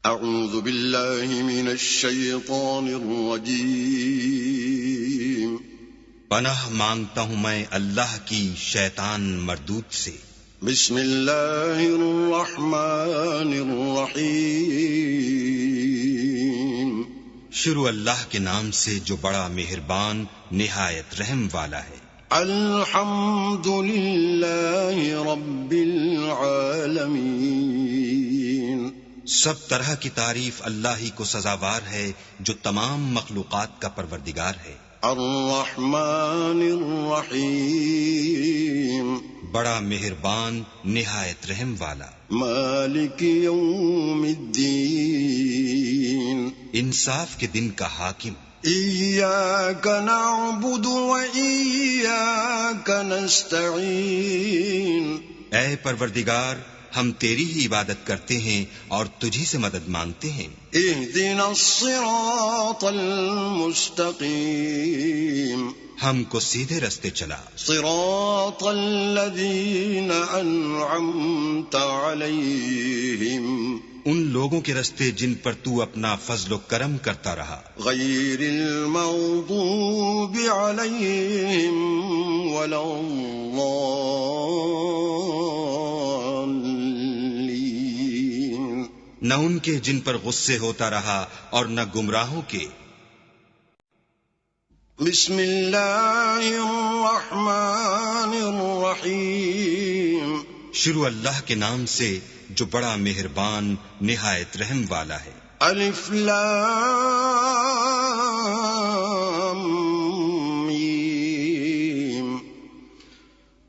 اعوذ باللہ من الشیطان الرجیم پناہ مانگتا ہوں میں اللہ کی شیطان مردود سے۔ بسم اللہ الرحمن الرحیم شروع اللہ کے نام سے جو بڑا مہربان نہایت رحم والا ہے۔ الحمد للہ رب العالمین سب طرح کی تعریف اللہ ہی کو سزاوار ہے جو تمام مخلوقات کا پروردگار ہے۔ الرحمن الرحیم بڑا مہربان نہایت رحم والا۔ مالک یوم الدین انصاف کے دن کا حاکم۔ ایاک نعبد و ایاک نستعین اے پروردگار ہم تیری ہی عبادت کرتے ہیں اور تجھی سے مدد مانگتے ہیں۔ اہدنا الصراط المستقیم ہم کو سیدھے رستے چلا۔ صراط الذین انعمت علیہم ان لوگوں کے رستے جن پر تو اپنا فضل و کرم کرتا رہا۔ غیر المغضوب علیہم ولا الضالین نہ ان کے جن پر غصے ہوتا رہا اور نہ گمراہوں کے۔ بسم اللہ الرحمن الرحیم شروع اللہ کے نام سے جو بڑا مہربان نہایت رحم والا ہے۔ الف لام میم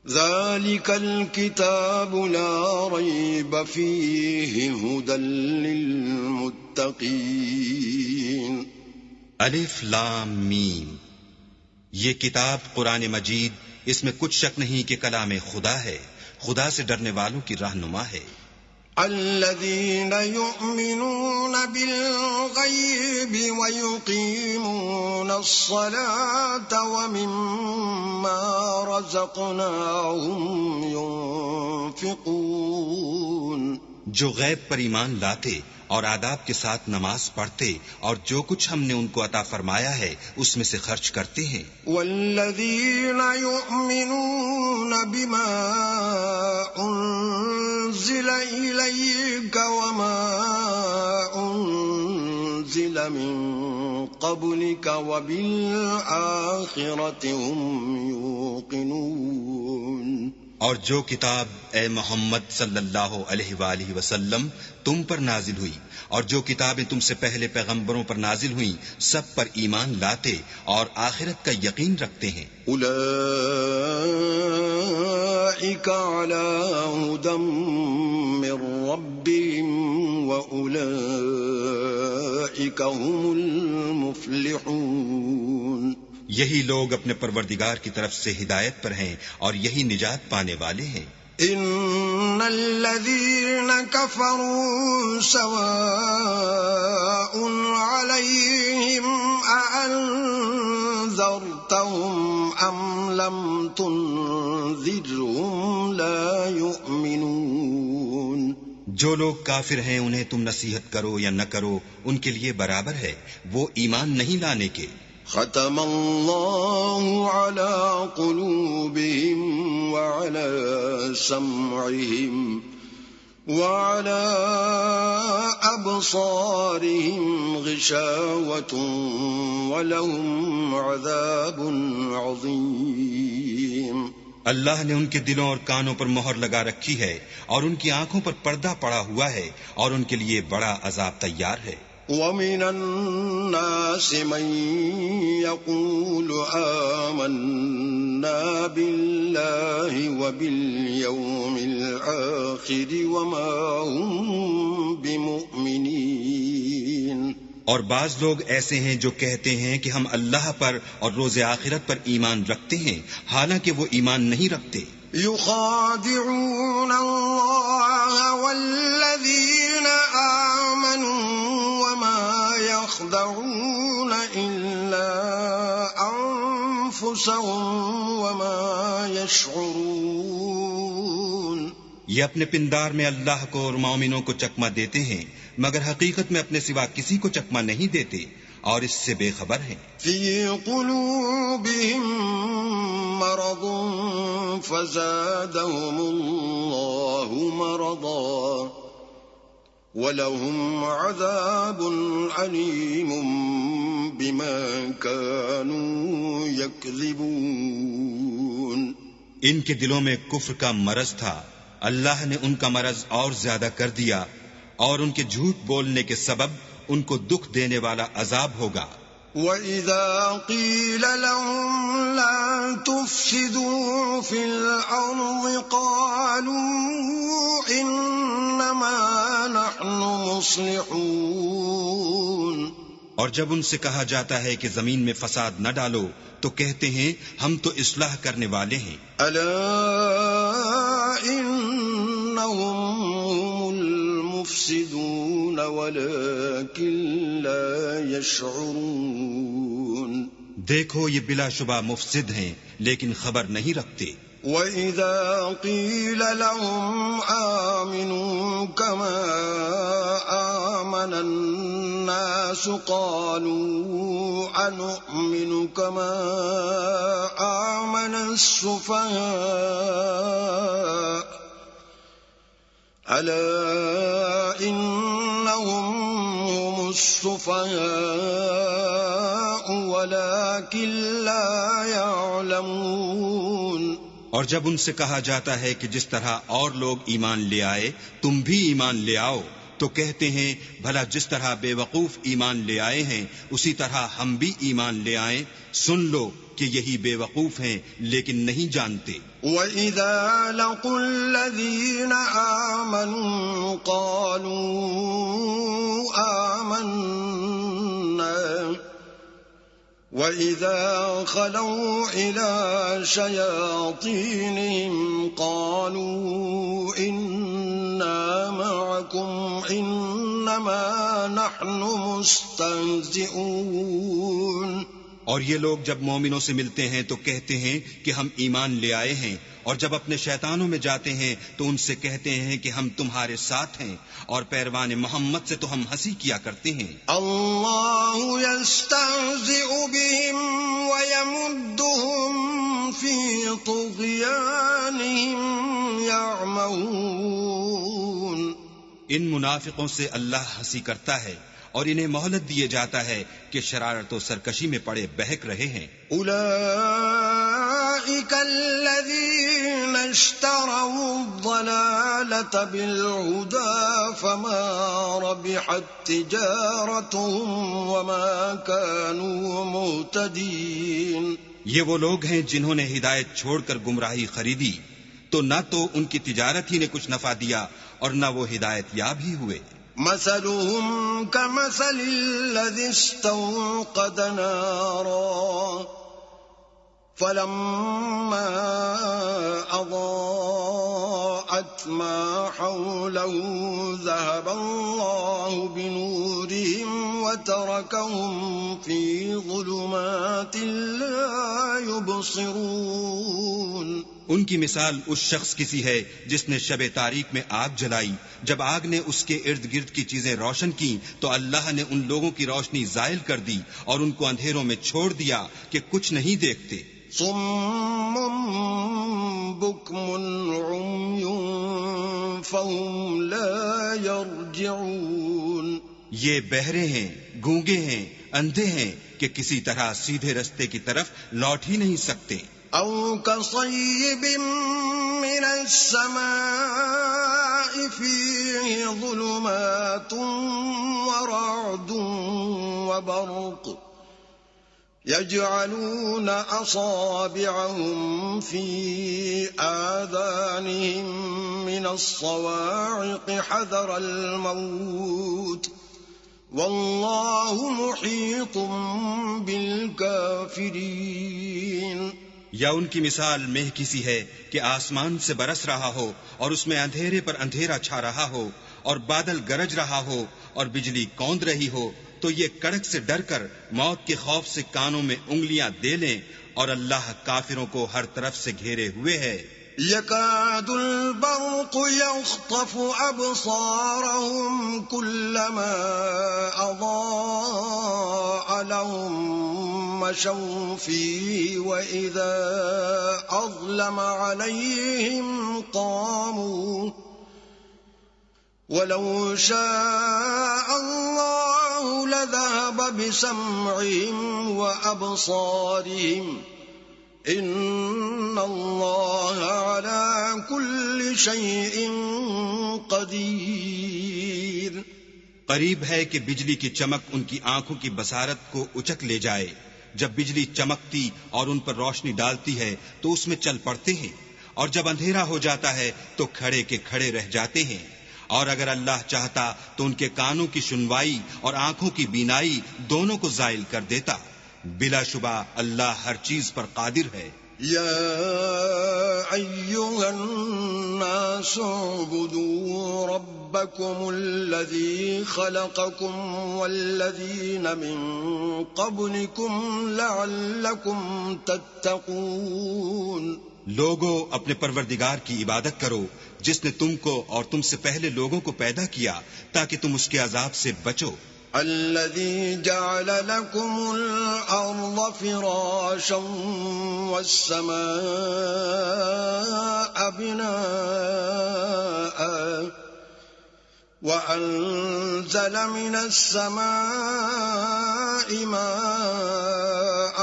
ذالک الکتاب لا ریب فیہ ھدی للمتقین۔ الف لام میم یہ کتاب قرآن مجید، اس میں کچھ شک نہیں کہ کلام خدا ہے، خدا سے ڈرنے والوں کی رہنما ہے۔ الذین یؤمنون بالغیب ویقیمون الصلاة ومما رزقناہم ینفقون جو غیب پر ایمان لاتے اور آداب کے ساتھ نماز پڑھتے اور جو کچھ ہم نے ان کو عطا فرمایا ہے اس میں سے خرچ کرتے ہیں۔ والذین یؤمنون بما انزل الیک وما انزل من قبلک وبالآخرۃ هم یوقنون اور جو کتاب اے محمد صلی اللہ علیہ وآلہ وسلم تم پر نازل ہوئی اور جو کتابیں تم سے پہلے پیغمبروں پر نازل ہوئیں سب پر ایمان لاتے اور آخرت کا یقین رکھتے ہیں۔ اولئک علی ھدی من ربہم واولئک هم المفلحون یہی لوگ اپنے پروردگار کی طرف سے ہدایت پر ہیں اور یہی نجات پانے والے ہیں۔ ان الذین کفروا سواء علیہم اانذرتہم ام لم تنذرہم لا یؤمنون جو لوگ کافر ہیں انہیں تم نصیحت کرو یا نہ کرو ان کے لیے برابر ہے، وہ ایمان نہیں لانے کے۔ ختم اللہ علی قلوبہم وعلی سمعہم وعلی ابصارہم غشاوۃ ولہم عذاب عظیم۔ اللہ نے ان کے دلوں اور کانوں پر مہر لگا رکھی ہے اور ان کی آنکھوں پر پردہ پڑا ہوا ہے اور ان کے لیے بڑا عذاب تیار ہے۔ وَمِنَ النَّاسِ مَن يَقُولُ آمَنَّا بِاللَّهِ وَبِالْيَوْمِ الْآخِرِ وَمَا هُمْ بِمُؤْمِنِينَ اور بعض لوگ ایسے ہیں جو کہتے ہیں کہ ہم اللہ پر اور روز آخرت پر ایمان رکھتے ہیں حالانکہ وہ ایمان نہیں رکھتے۔ يخادعون اللہ والذین آمنوا وما يخدعون إلا أنفسهم وما يشعرون۔ یہ اپنے پندار میں اللہ کو اور مومنوں کو چکمہ دیتے ہیں، مگر حقیقت میں اپنے سوا کسی کو چکمہ نہیں دیتے اور اس سے بے خبر ہیں۔ فی قلوبہم مرض فزادہم اللہ مرضا وَلَهُمْ عَذَابٌ عَلِيمٌ بِمَا كَانُوا يَكْذِبُونَ۔ ان کے دلوں میں کفر کا مرض تھا، اللہ نے ان کا مرض اور زیادہ کر دیا، اور ان کے جھوٹ بولنے کے سبب ان کو دکھ دینے والا عذاب ہوگا۔ وَإِذَا قِيلَ لَهُمْ لَا تُفْسِدُوا فِي الْأَرْضِ قَالُوا إِنَّمَا نَحْنُ مُصْلِحُونَ۔ اور جب ان سے کہا جاتا ہے کہ زمین میں فساد نہ ڈالو تو کہتے ہیں ہم تو اصلاح کرنے والے ہیں۔ أَلَا إِنَّهُمْ هُمُ الْمُفْسِدُونَ وَلَكِنْ لَا يَشْعُرُونَ۔ دیکھو یہ بلا شبہ مفسد ہیں لیکن خبر نہیں رکھتے۔ وَإِذَا قِيلَ لَهُمْ آمِنُوا كَمَا آمَنَ النَّاسُ قَالُوا أَنُؤْمِنُ كَمَا آمَنَ السُّفَهَاءُ أَلَا إِنَّهُمْ هُمُ السُّفَهَاءُ وَلَكِنْ لَا يَعْلَمُونَ۔ اور جب ان سے کہا جاتا ہے کہ جس طرح اور لوگ ایمان لے آئے تم بھی ایمان لے آؤ تو کہتے ہیں بھلا جس طرح بے وقوف ایمان لے آئے ہیں اسی طرح ہم بھی ایمان لے آئیں، سن لو کہ یہی بے وقوف ہیں لیکن نہیں جانتے۔ وَإِذَا لَقُوا الَّذِينَ آمَنُوا قَالُوا آمَنَّا وَإِذَا خَلَوْا إِلَى شَيَاطِينِهِمْ قَالُوا إِنَّا مَعَكُمْ إِنَّمَا نَحْنُ مُسْتَهْزِئُونَ۔ اور یہ لوگ جب مومنوں سے ملتے ہیں تو کہتے ہیں کہ ہم ایمان لے آئے ہیں، اور جب اپنے شیطانوں میں جاتے ہیں تو ان سے کہتے ہیں کہ ہم تمہارے ساتھ ہیں، اور پیروان محمد سے تو ہم ہنسی کیا کرتے ہیں۔ اللہ یستہزئ بہم ویمدہم فی طغیانہم یعمہون۔ ان منافقوں سے اللہ ہنسی کرتا ہے اور انہیں مہلت دیے جاتا ہے کہ شرارت و سرکشی میں پڑے بہک رہے ہیں۔ اولئک الذین اشتروا الضلالة بالهدى فما ربحت تجارتهم وما كانوا مهتدین۔ یہ وہ لوگ ہیں جنہوں نے ہدایت چھوڑ کر گمراہی خریدی، تو نہ تو ان کی تجارت ہی نے کچھ نفع دیا اور نہ وہ ہدایت یاب ہی ہوئے۔ مثلهم كمثل الذي استوقد نارا فلما أضاءت ما حوله ذهب الله بنورهم وتركهم في ظلمات لا يبصرون۔ ان کی مثال اس شخص کی سی ہے جس نے شب تاریک میں آگ جلائی، جب آگ نے اس کے ارد گرد کی چیزیں روشن کی تو اللہ نے ان لوگوں کی روشنی زائل کر دی اور ان کو اندھیروں میں چھوڑ دیا کہ کچھ نہیں دیکھتے۔ صم بکم عمی فهم لا يرجعون۔ یہ بہرے ہیں، گونگے ہیں، اندھے ہیں کہ کسی طرح سیدھے رستے کی طرف لوٹ ہی نہیں سکتے۔ او كصيب من السماء فيه ظلمات ورعد وبرق يجعلون أصابعهم في آذانهم من الصواعق حذر الموت والله محيط بالكافرين۔ یا ان کی مثال مہ کی سی ہے کہ آسمان سے برس رہا ہو اور اس میں اندھیرے پر اندھیرا چھا رہا ہو اور بادل گرج رہا ہو اور بجلی کوند رہی ہو تو یہ کڑک سے ڈر کر موت کے خوف سے کانوں میں انگلیاں دے لیں، اور اللہ کافروں کو ہر طرف سے گھیرے ہوئے ہے۔ يكاد البرق يخطف أبصارهم كلما أضاء لهم مشوا فيه وإذا أظلم عليهم قاموا ولو شاء الله لذهب بسمعهم وأبصارهم إن الله على كل شيء قدير۔ قریب ہے کہ بجلی کی چمک ان کی آنکھوں کی بصارت کو اچک لے جائے۔ جب بجلی چمکتی اور ان پر روشنی ڈالتی ہے تو اس میں چل پڑتے ہیں، اور جب اندھیرا ہو جاتا ہے تو کھڑے کے کھڑے رہ جاتے ہیں۔ اور اگر اللہ چاہتا تو ان کے کانوں کی سنوائی اور آنکھوں کی بینائی دونوں کو زائل کر دیتا۔ بلا شبہ اللہ ہر چیز پر قادر ہے۔ یا ایھا الناس اعبدوا ربکم الذی خلقکم والذین من قبلکم لعلکم تتقون۔ لوگو اپنے پروردگار کی عبادت کرو جس نے تم کو اور تم سے پہلے لوگوں کو پیدا کیا تاکہ تم اس کے عذاب سے بچو۔ الذي جعل لكم الأرض فراشا والسماء بناء وأنزل من السماء ماء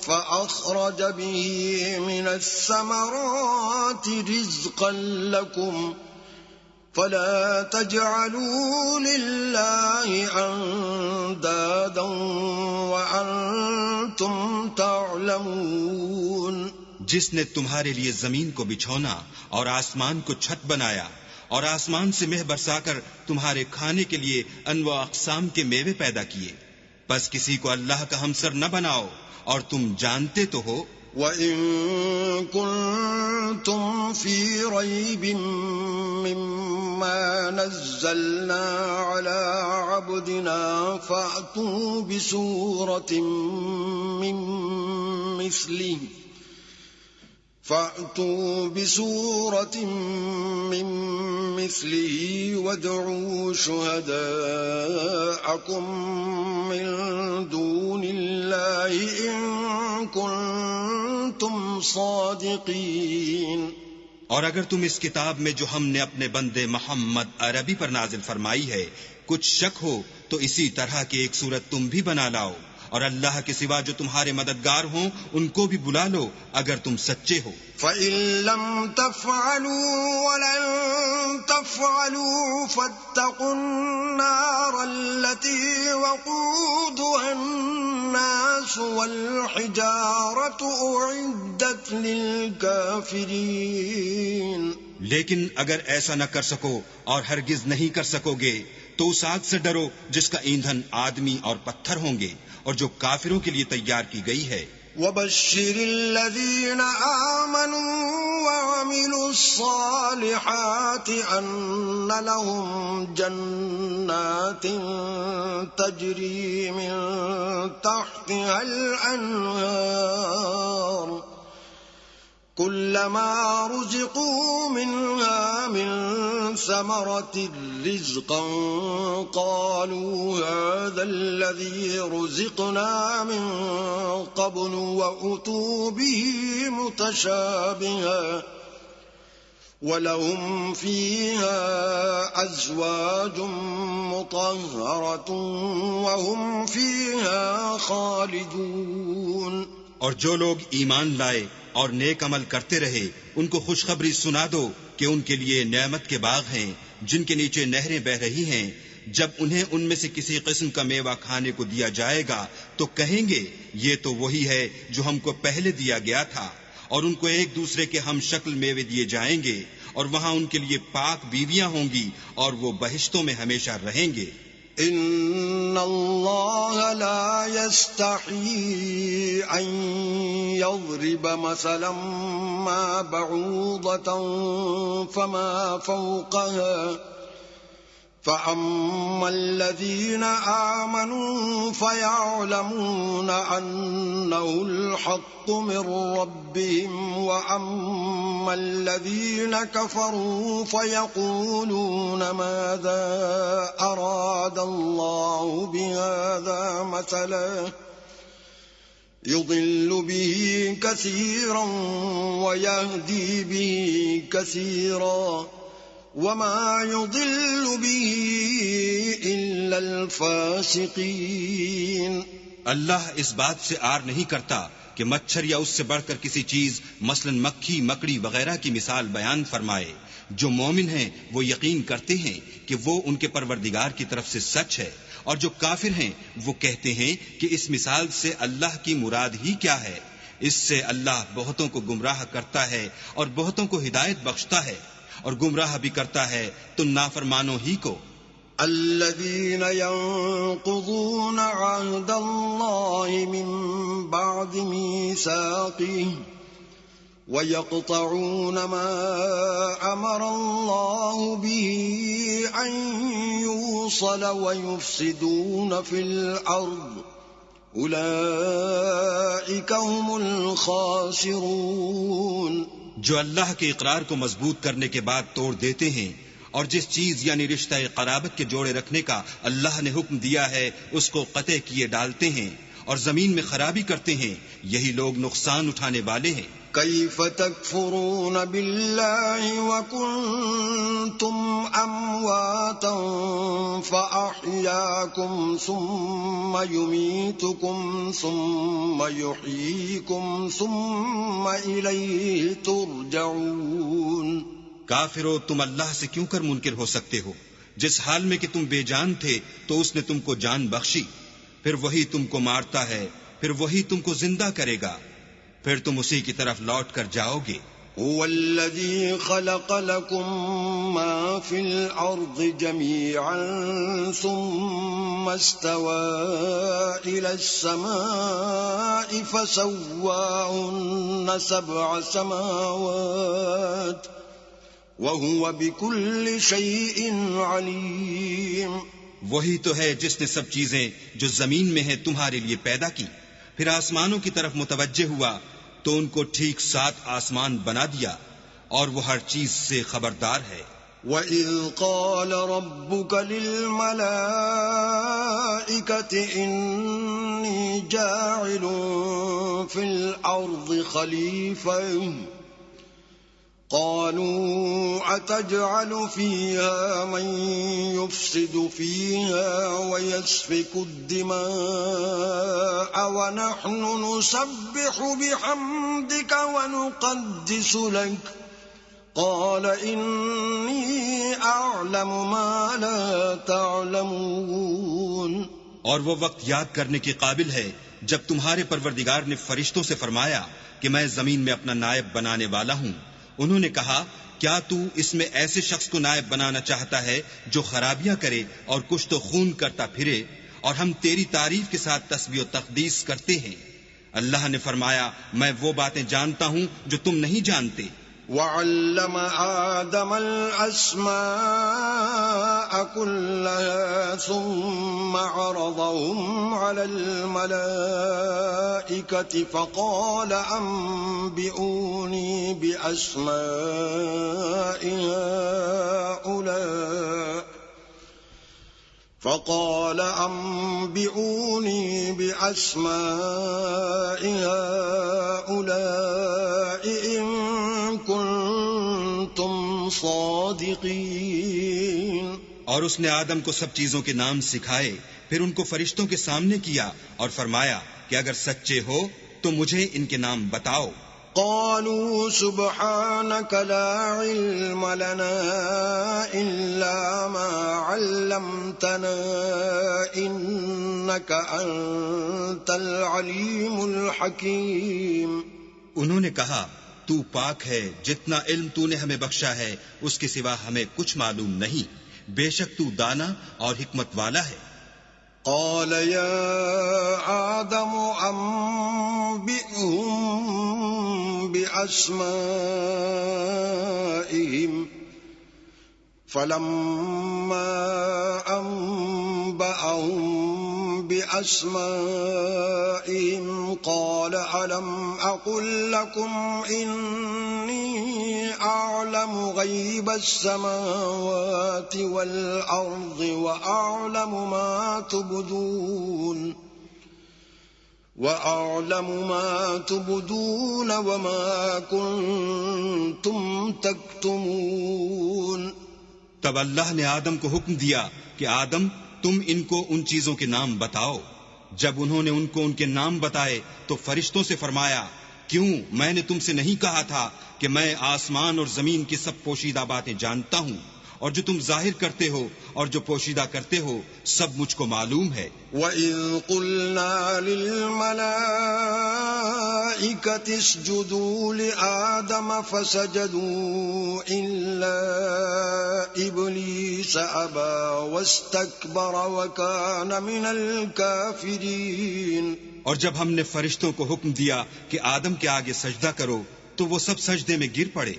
فأخرج به من الثمرات رزقا لكم فلا تجعلوا لله اندادا وانتم تعلمون۔ جس نے تمہارے لیے زمین کو بچھونا اور آسمان کو چھت بنایا اور آسمان سے مہ برسا کر تمہارے کھانے کے لیے انواع اقسام کے میوے پیدا کیے، بس کسی کو اللہ کا ہمسر نہ بناؤ، اور تم جانتے تو ہو۔ وَإِن كُنتُمْ فِي رَيْبٍ مِّمَّا نَزَّلْنَا عَلَىٰ عَبْدِنَا فَأْتُوا بِسُورَةٍ مِّن مِّثْلِهِ وَادْعُوا شُهَدَاءَكُم مِّن دُونِ اللَّهِ إِن كُنتُمْ صَادِقِينَ۔ اور اگر تم اس کتاب میں جو ہم نے اپنے بندے محمد عربی پر نازل فرمائی ہے کچھ شک ہو تو اسی طرح کی ایک صورت تم بھی بنا لاؤ، اور اللہ کے سوا جو تمہارے مددگار ہوں ان کو بھی بلا لو اگر تم سچے ہو۔ فَإِن لَّمْ تَفْعَلُوا وَلَن تَفْعَلُوا فَاتَّقُوا النَّارَ الَّتِي وَقُودُهَا النَّاسُ وَالْحِجَارَةُ أُعِدَّتْ لِلْكَافِرِينَ۔ لیکن اگر ایسا نہ کر سکو اور ہرگز نہیں کر سکو گے تو اس آگ سے ڈرو جس کا ایندھن آدمی اور پتھر ہوں گے اور جو کافروں کے لیے تیار کی گئی ہے۔ وَبَشِّرِ الَّذِينَ آمَنُوا وَعَمِلُوا الصَّالِحَاتِ أَنَّ لَهُمْ جَنَّاتٍ تَجْرِي مِن تَحْتِهَا الْأَنْهَارُ كُلَّمَا رُزِقُوا مِنْهَا مِن ثَمَرَةٍ رِزْقًا قَالُوا هَذَا الَّذِي رُزِقْنَا مِن قَبْلُ وَأُتُوا بِهِ مُتَشَابِهًا وَلَهُمْ فِيهَا أَزْوَاجٌ مُطَهَّرَةٌ وَهُمْ فِيهَا خَالِدُونَ۔ اور جو لوگ ایمان لائے اور نیک عمل کرتے رہے ان کو خوشخبری سنا دو کہ ان کے لیے نعمت کے باغ ہیں جن کے نیچے نہریں بہ رہی ہیں۔ جب انہیں ان میں سے کسی قسم کا میوہ کھانے کو دیا جائے گا تو کہیں گے یہ تو وہی ہے جو ہم کو پہلے دیا گیا تھا، اور ان کو ایک دوسرے کے ہم شکل میوے دیے جائیں گے، اور وہاں ان کے لیے پاک بیویاں ہوں گی اور وہ بہشتوں میں ہمیشہ رہیں گے۔ ان اللہ لا يستحيي ان يضرب مثلا ما بعوضة فما فوقها فأما الذين آمنوا فيعلمون أنه الحق من ربهم وأما الذين كفروا فيقولون ماذا أراد الله بهذا مثلا يضل به كثيرا ويهدي به كثيرا وما يضل به إلا الفاسقين۔ اللہ اس بات سے آر نہیں کرتا کہ مچھر یا اس سے بڑھ کر کسی چیز مثلا مکھی مکڑی وغیرہ کی مثال بیان فرمائے۔ جو مومن ہیں وہ یقین کرتے ہیں کہ وہ ان کے پروردگار کی طرف سے سچ ہے، اور جو کافر ہیں وہ کہتے ہیں کہ اس مثال سے اللہ کی مراد ہی کیا ہے۔ اس سے اللہ بہتوں کو گمراہ کرتا ہے اور بہتوں کو ہدایت بخشتا ہے، اور گمراہ بھی کرتا ہے تم نافرمانوں ہی کو۔ الذين ينقضون عهد الله من بعد ميثاقه ويقطعون ما أمر الله به أن يوصل ويفسدون في الأرض أولئك هم الخاسرون۔ جو اللہ کے اقرار کو مضبوط کرنے کے بعد توڑ دیتے ہیں اور جس چیز یعنی رشتہ قرابت کے جوڑے رکھنے کا اللہ نے حکم دیا ہے اس کو قطع کیے ڈالتے ہیں اور زمین میں خرابی کرتے ہیں، یہی لوگ نقصان اٹھانے والے ہیں۔ كيف تكفرون بالله وكنتم أمواتا فأحياكم ثم يميتكم ثم يحييكم ثم إليه ترجعون۔ کافرو، تم اللہ سے کیوں کر منکر ہو سکتے ہو؟ جس حال میں کہ تم بے جان تھے تو اس نے تم کو جان بخشی، پھر وہی تم کو مارتا ہے، پھر وہی تم کو زندہ کرے گا، پھر تم اسی کی طرف لوٹ کر جاؤ گے۔ هو الذي خلق لكم ما في الأرض جميعا ثم استوى إلى السماء فسواهن 7 سماوات وهو بكل شيء عليم۔ وہی تو ہے جس نے سب چیزیں جو زمین میں ہیں تمہارے لیے پیدا کی، پھر آسمانوں کی طرف متوجہ ہوا تو ان کو ٹھیک 7 آسمان بنا دیا، اور وہ ہر چیز سے خبردار ہے۔ وَإِذْ قَالَ رَبُّكَ لِلْمَلَائِكَةِ إِنِّي جَاعِلٌ فِي الْأَرْضِ خَلِيفَةً قالوا أتجعل فيها من يفسد فيها ويسفك الدماء ونحن نسبح بحمدك ونقدس لك قال إني أعلم ما لا تعلمون۔ اور وہ وقت یاد کرنے کے قابل ہے جب تمہارے پروردگار نے فرشتوں سے فرمایا کہ میں زمین میں اپنا نائب بنانے والا ہوں۔ انہوں نے کہا کیا تو اس میں ایسے شخص کو نائب بنانا چاہتا ہے جو خرابیاں کرے اور کچھ تو خون کرتا پھرے، اور ہم تیری تعریف کے ساتھ تسبیح و تقدیس کرتے ہیں۔ اللہ نے فرمایا میں وہ باتیں جانتا ہوں جو تم نہیں جانتے۔ وَعَلَّمَ آدَمَ الْأَسْمَاءَ كُلَّهَا ثُمَّ عَرَضَهُمْ عَلَى الْمَلَائِكَةِ فَقَالَ أَنبِئُونِي بِأَسْمَاءِ هَؤُلَاءِ إِن كُنتُمْ صَادِقِينَ۔ اور اس نے آدم کو سب چیزوں کے نام سکھائے، پھر ان کو فرشتوں کے سامنے کیا اور فرمایا کہ اگر سچے ہو تو مجھے ان کے نام بتاؤ۔ قالوا سبحانك لا علم لنا إلا ما علمتنا إنك أنت العليم الحكيم۔ انہوں نے کہا تو پاک ہے، جتنا علم تو نے ہمیں بخشا ہے اس کے سوا ہمیں کچھ معلوم نہیں، بے شک تو دانا اور حکمت والا ہے۔ قال يا آدم أنبئهم بأسمائهم فلما أنبأهم بأسمائهم قال ألم أقل لكم إني أعلم غيب السماوات والأرض وأعلم ما تبدون وما كنتم تكتمون. تب اللہ نے آدم کو حکم دیا کہ آدم تم ان کو ان چیزوں کے نام بتاؤ. جب انہوں نے ان کو ان کے نام بتائے تو فرشتوں سے فرمایا کیوں میں نے تم سے نہیں کہا تھا کہ میں آسمان اور زمین کی سب پوشیدہ باتیں جانتا ہوں اور جو تم ظاہر کرتے ہو اور جو پوشیدہ کرتے ہو سب مجھ کو معلوم ہے. وَإِذْ قُلْنَا لِلْمَلَائِكَةِ اسْجُدُوا لِآدَمَ فَسَجَدُوا إِلَّا إِبْلِيسَ أَبَى وَاسْتَكْبَرَ وَكَانَ مِنَ الْكَافِرِينَ. اور جب ہم نے فرشتوں کو حکم دیا کہ آدم کے آگے سجدہ کرو تو وہ سب سجدے میں گر پڑے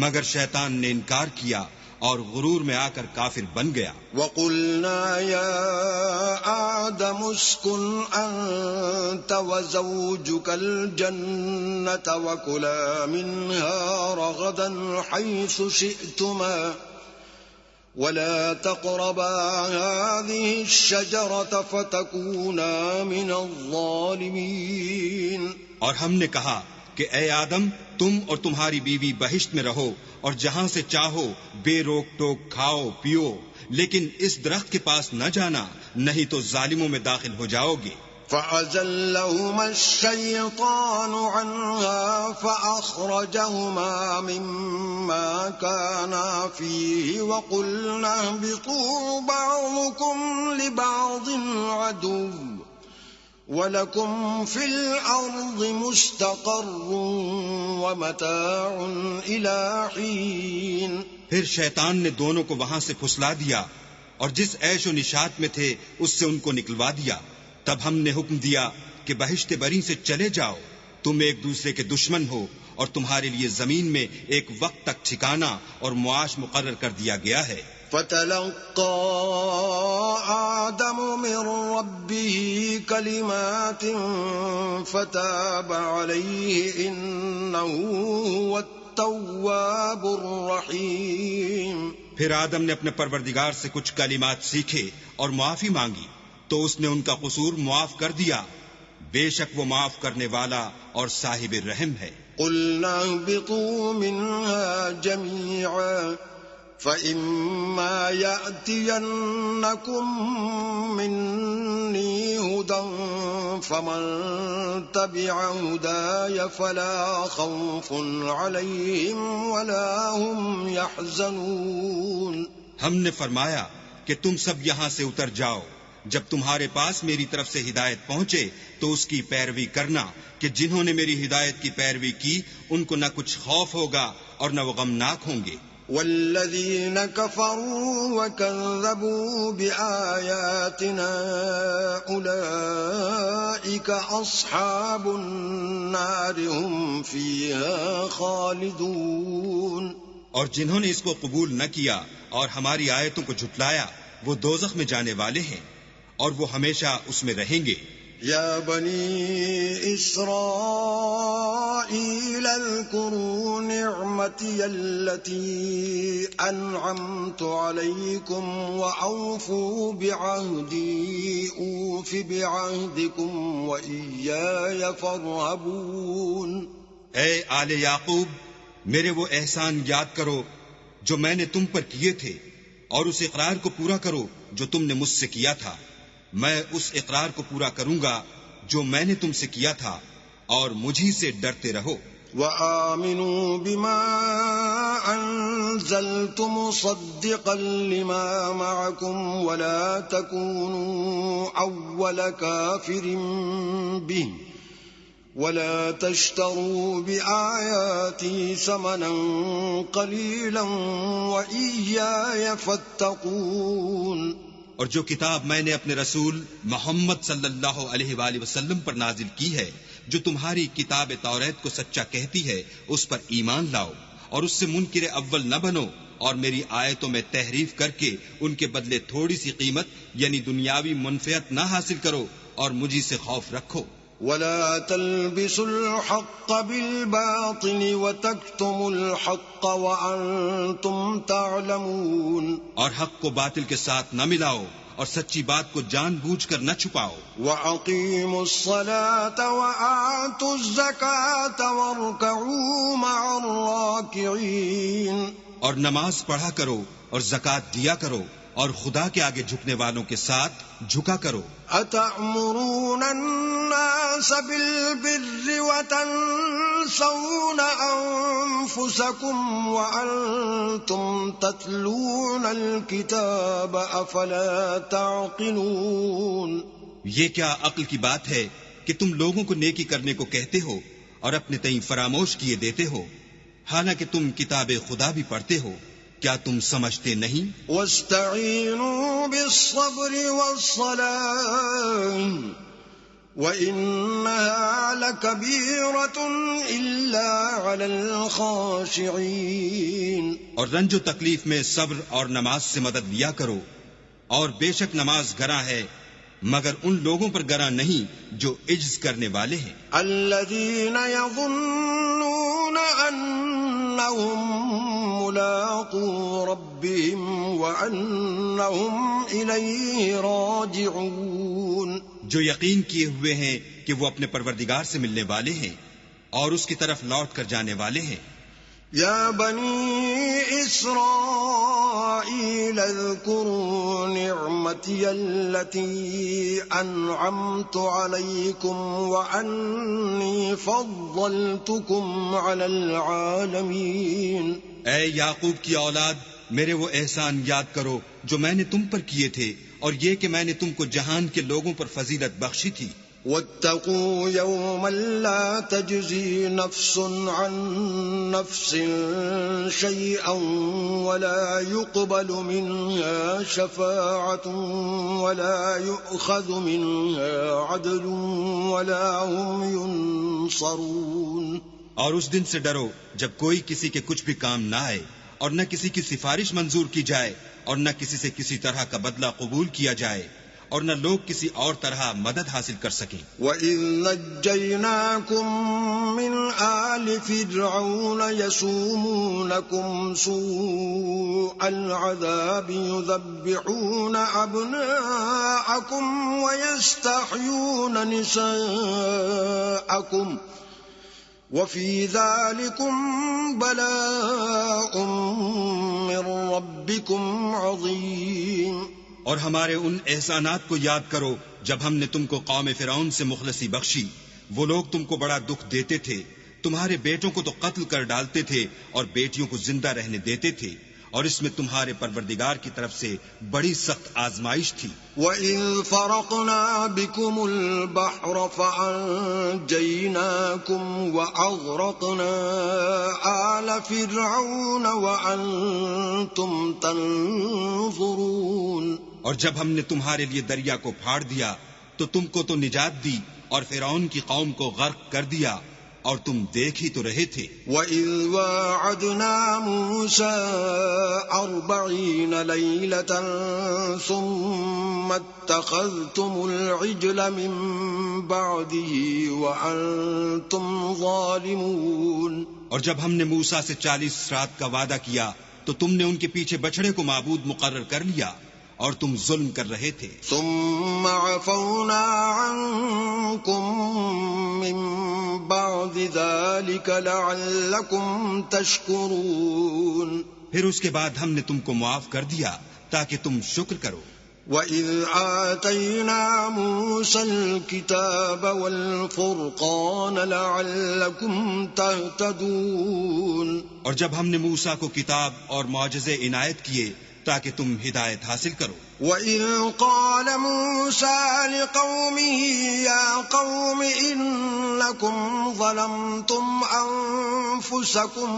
مگر شیطان نے انکار کیا اور غرور میں آ کر کافر بن گیا. وَقُلْنَا يَا آدَمُ اسْكُنْ أَنْتَ وَزَوْجُكَ الْجَنَّةَ وَكُلَا مِنْهَا رَغَدًا حَيْثُ شِئْتُمَا وَلَا تَقْرَبَا هَذِهِ الشَّجَرَةَ فَتَكُونَا مِنَ الظَّالِمِينَ. اور ہم نے کہا کہ اے آدم تم اور تمہاری بیوی بہشت میں رہو اور جہاں سے چاہو بے روک ٹوک کھاؤ پیو لیکن اس درخت کے پاس نہ جانا نہیں تو ظالموں میں داخل ہو جاؤ گے. فَأَزَلَّهُمَا الشَّيْطَانُ عَنْهَا فَأَخْرَجَهُمَا مِمَّا كَانَا فِيهِ وَقُلْنَا اهْبِطُوا بَعْضُكُمْ لِبَعْضٍ عَدُوٌّ وَلَكُمْ فِي الْأَرْضِ مُسْتَقَرٌّ وَمَتَاعٌ إِلَىٰ حِينٍ. پھر شیطان نے دونوں کو وہاں سے پھسلا دیا اور جس عیش و نشاط میں تھے اس سے ان کو نکلوا دیا. تب ہم نے حکم دیا کہ بہشت بری سے چلے جاؤ تم ایک دوسرے کے دشمن ہو اور تمہارے لیے زمین میں ایک وقت تک ٹھکانہ اور معاش مقرر کر دیا گیا ہے. فَتَلَقَّى آدَمُ مِن رَّبِّهِ كَلِمَاتٍ فَتَابَ عَلَيْهِ إِنَّهُ هُوَ التَّوَّابُ الرَّحِيمُ. پھر آدم نے اپنے پروردگار سے کچھ کلمات سیکھے اور معافی مانگی تو اس نے ان کا قصور معاف کر دیا بے شک وہ معاف کرنے والا اور صاحب رحم ہے. قُلْنَا اهْبِطُوا مِنْهَا جَمِيعًا فَإِمَّا يَأْتِيَنَّكُم مِّنِّي هُدًى فَمَن تَبِعَ هُدَايَ فَلَا خَوْفٌ عَلَيْهِمْ وَلَا هُمْ يَحْزَنُونَ. ہم نے فرمایا کہ تم سب یہاں سے اتر جاؤ جب تمہارے پاس میری طرف سے ہدایت پہنچے تو اس کی پیروی کرنا کہ جنہوں نے میری ہدایت کی پیروی کی ان کو نہ کچھ خوف ہوگا اور نہ وہ غمناک ہوں گے. والذین کفروا وکذبوا بآیاتنا اولئک اصحاب النار هم فیہا خالدون. اور جنہوں نے اس کو قبول نہ کیا اور ہماری آیتوں کو جھٹلایا وہ دوزخ میں جانے والے ہیں اور وہ ہمیشہ اس میں رہیں گے. یا بنی اسرائیل اذکروا نعمتی التي انعمت علیکم واوفوا بعہدی اوف بعہدکم وإیای فارہبون. اے آل یعقوب میرے وہ احسان یاد کرو جو میں نے تم پر کیے تھے اور اس اقرار کو پورا کرو جو تم نے مجھ سے کیا تھا. میں اس اقرار کو پورا کروں گا جو میں نے تم سے کیا تھا اور مجھی سے ڈرتے رہو. وَآمِنُوا بِمَا أَنزَلْتُ مُصَدِّقًا لِمَا مَعَكُمْ وَلَا تَكُونُوا أَوَّلَ كَافِرٍ بِهِ وَلَا تَشْتَرُوا بِآيَاتِي ثَمَنًا قَلِيلًا وَإِيَّايَ فَاتَّقُونِ. اور جو کتاب میں نے اپنے رسول محمد صلی اللہ علیہ وآلہ وسلم پر نازل کی ہے جو تمہاری کتاب توریت کو سچا کہتی ہے اس پر ایمان لاؤ اور اس سے منکر اول نہ بنو اور میری آیتوں میں تحریف کر کے ان کے بدلے تھوڑی سی قیمت یعنی دنیاوی منفعت نہ حاصل کرو اور مجھے سے خوف رکھو. ولا تلبسوا الحق بالباطل وتكتموا الحق وأنتم تعلمون. اور حق کو باطل کے ساتھ نہ ملاؤ اور سچی بات کو جان بوجھ کر نہ چھپاؤ. وَأَقِيمُوا الصَّلَاةَ وَآتُوا الزَّكَاةَ وَارْكَعُوا مَعَ الرَّاكِعِينَ. اور نماز پڑھا کرو اور زکوٰۃ دیا کرو اور خدا کے آگے جھکنے والوں کے ساتھ جھکا کرو. أَتَأْمُرُونَ النَّاسَ بِالْبِرِّ وَتَنْسَوْنَ أَنفُسَكُمْ وَأَنْتُمْ تَتْلُونَ الْكِتَابَ أَفَلَا تَعْقِلُونَ. یہ کیا عقل کی بات ہے کہ تم لوگوں کو نیکی کرنے کو کہتے ہو اور اپنے تئیں فراموش کیے دیتے ہو، حالانکہ تم کتاب خدا بھی پڑھتے ہو. کیا تم سمجھتے نہیں؟ وَاسْتَعِينُوا بِالصَّبْرِ وَالصَّلَاةِ وَإِنَّهَا لَكَبِيرَةٌ إِلَّا عَلَى الْخَاشِعِينَ. اور رنج و تکلیف میں صبر اور نماز سے مدد لیا کرو، اور بے شک نماز گراں ہے مگر ان لوگوں پر گراں نہیں جو عجز کرنے والے ہیں. الَّذِينَ يَظُنُّونَ أَنَّهُمْ مُلَاقُو رَبِّهِمْ وَأَنَّهُمْ إِلَيْهِ رَاجِعُونَ. جو یقین کیے ہوئے ہیں کہ وہ اپنے پروردگار سے ملنے والے ہیں اور اس کی طرف لوٹ کر جانے والے ہیں. یا بنی اسرائیل اذکروا نعمتی التي انعمت علیکم وانی فضلتکم علی العالمین. اے یعقوب کی اولاد، میرے وہ احسان یاد کرو جو میں نے تم پر کیے تھے، اور یہ کہ میں نے تم کو جہان کے لوگوں پر فضیلت بخشی تھی. واتقوا يوما لا تجزي نفس عن نفس شيئا ولا يقبل منها شفاعة ولا يؤخذ منها عدل ولا هم ينصرون. اور اس دن سے ڈرو جب کوئی کسی کے کچھ بھی کام نہ آئے اور نہ کسی کی سفارش منظور کی جائے اور نہ کسی سے کسی طرح کا بدلہ قبول کیا جائے اور نہ لوگ کسی اور طرح مدد حاصل کر سکیں. وَإِذْ نَجَّيْنَاكُمْ مِنْ آلِ فِرْعَوْنَ يَسُومُونَكُمْ سُوءَ الْعَذَابِ يُذَبِّحُونَ أَبْنَاءَكُمْ وَيَسْتَحْيُونَ نِسَاءَكُمْ وَفِي ذَلِكُمْ بَلَاءٌ مِّن رَّبِّكُمْ عَظِيمٌ. اور ہمارے ان احسانات کو یاد کرو جب ہم نے تم کو قوم فرعون سے مخلصی بخشی. وہ لوگ تم کو بڑا دکھ دیتے تھے، تمہارے بیٹوں کو تو قتل کر ڈالتے تھے اور بیٹیوں کو زندہ رہنے دیتے تھے، اور اس میں تمہارے پروردگار کی طرف سے بڑی سخت آزمائش تھی. وَإِذْ فَرَقْنَا بِكُمُ الْبَحْرَ فَأَنْجَيْنَاكُمْ وَأَغْرَقْنَا آلَ فِرْعَوْنَ وَأَنْتُمْ تَنْظُرُونَ. اور جب ہم نے تمہارے لیے دریا کو پھاڑ دیا تو تم کو تو نجات دی اور فرعون کی قوم کو غرق کر دیا اور تم دیکھ ہی تو رہے تھے. وَإِذْ وَاعَدْنَا مُوسَىٰ 40 لَيْلَةً ثُمَّ اتَّخَذْتُمُ الْعِجْلَ مِن بَعْدِهِ وَأَنْتُمْ ظَالِمُونَ. اور جب ہم نے موسیٰ سے 40 رات کا وعدہ کیا تو تم نے ان کے پیچھے بچڑے کو معبود مقرر کر لیا اور تم ظلم کر رہے تھے. ثم عفونا عنكم من بعد ذلك لعلكم تشكرون. پھر اس کے بعد ہم نے تم کو معاف کر دیا تاکہ تم شکر کرو. وَإِذْ آتَيْنَا مُوسَى الْكِتَابَ وَالْفُرْقَانَ لَعَلَّكُمْ تَهْتَدُونَ. اور جب ہم نے موسیٰ کو کتاب اور معجزے عنایت کیے تاکہ تم ہدایت حاصل کرو. وَإِذْ قَالَ مُوسَى لِقَوْمِهِ يَا قَوْمِ إِنَّكُمْ ظَلَمْتُمْ أَنفُسَكُمْ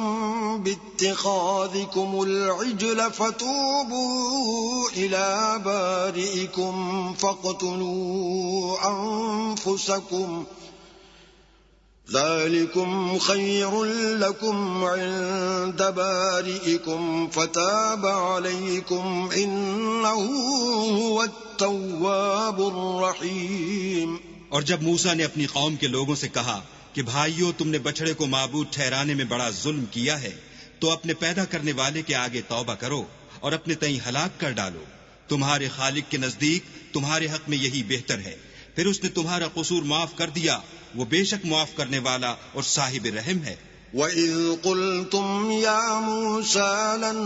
بِاتِّخَاذِكُمُ الْعِجْلَ فَتُوبُوا إِلَى بَارِئِكُمْ فَاقْتُلُوا أَنفُسَكُمْ ذلكم خير لكم عند بارئكم فتاب عليكم إنه هو التواب الرحيم۔ اور جب موسیٰ نے اپنی قوم کے لوگوں سے کہا کہ بھائیو، تم نے بچڑے کو معبود ٹھہرانے میں بڑا ظلم کیا ہے، تو اپنے پیدا کرنے والے کے آگے توبہ کرو اور اپنے تئیں ہلاک کر ڈالو، تمہارے خالق کے نزدیک تمہارے حق میں یہی بہتر ہے۔ پھر اس نے تمہارا قصور معاف کر دیا، وہ بے شک معاف کرنے والا اور صاحب رحم ہے۔ وَإِذْ قُلْتُمْ يَا مُوسَىٰ لَن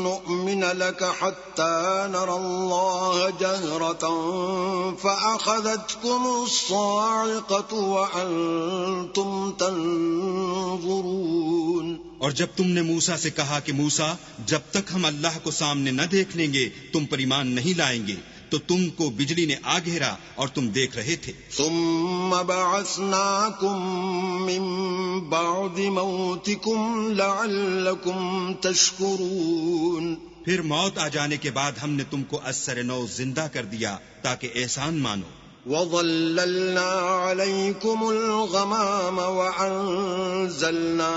نُّؤْمِنَ لَكَ حَتَّىٰ نَرَى اللَّهَ جَهْرَةً فَأَخَذَتْكُمُ الصَّاعِقَةُ وَأَنتُمْ تَنظُرُونَ۔ اور جب تم نے موسیٰ سے کہا کہ موسیٰ، جب تک ہم اللہ کو سامنے نہ دیکھ لیں گے تم پر ایمان نہیں لائیں گے، تو تم کو بجلی نے آ گھیرا اور تم دیکھ رہے تھے۔ ثم بعثناكم من بعد موتكم لعلكم تشكرون۔ پھر موت آ جانے کے بعد ہم نے تم کو از سر نو زندہ کر دیا تاکہ احسان مانو۔ وَظَلَّلْنَا عَلَيْكُمُ الْغَمَامَ وَأَنزَلْنَا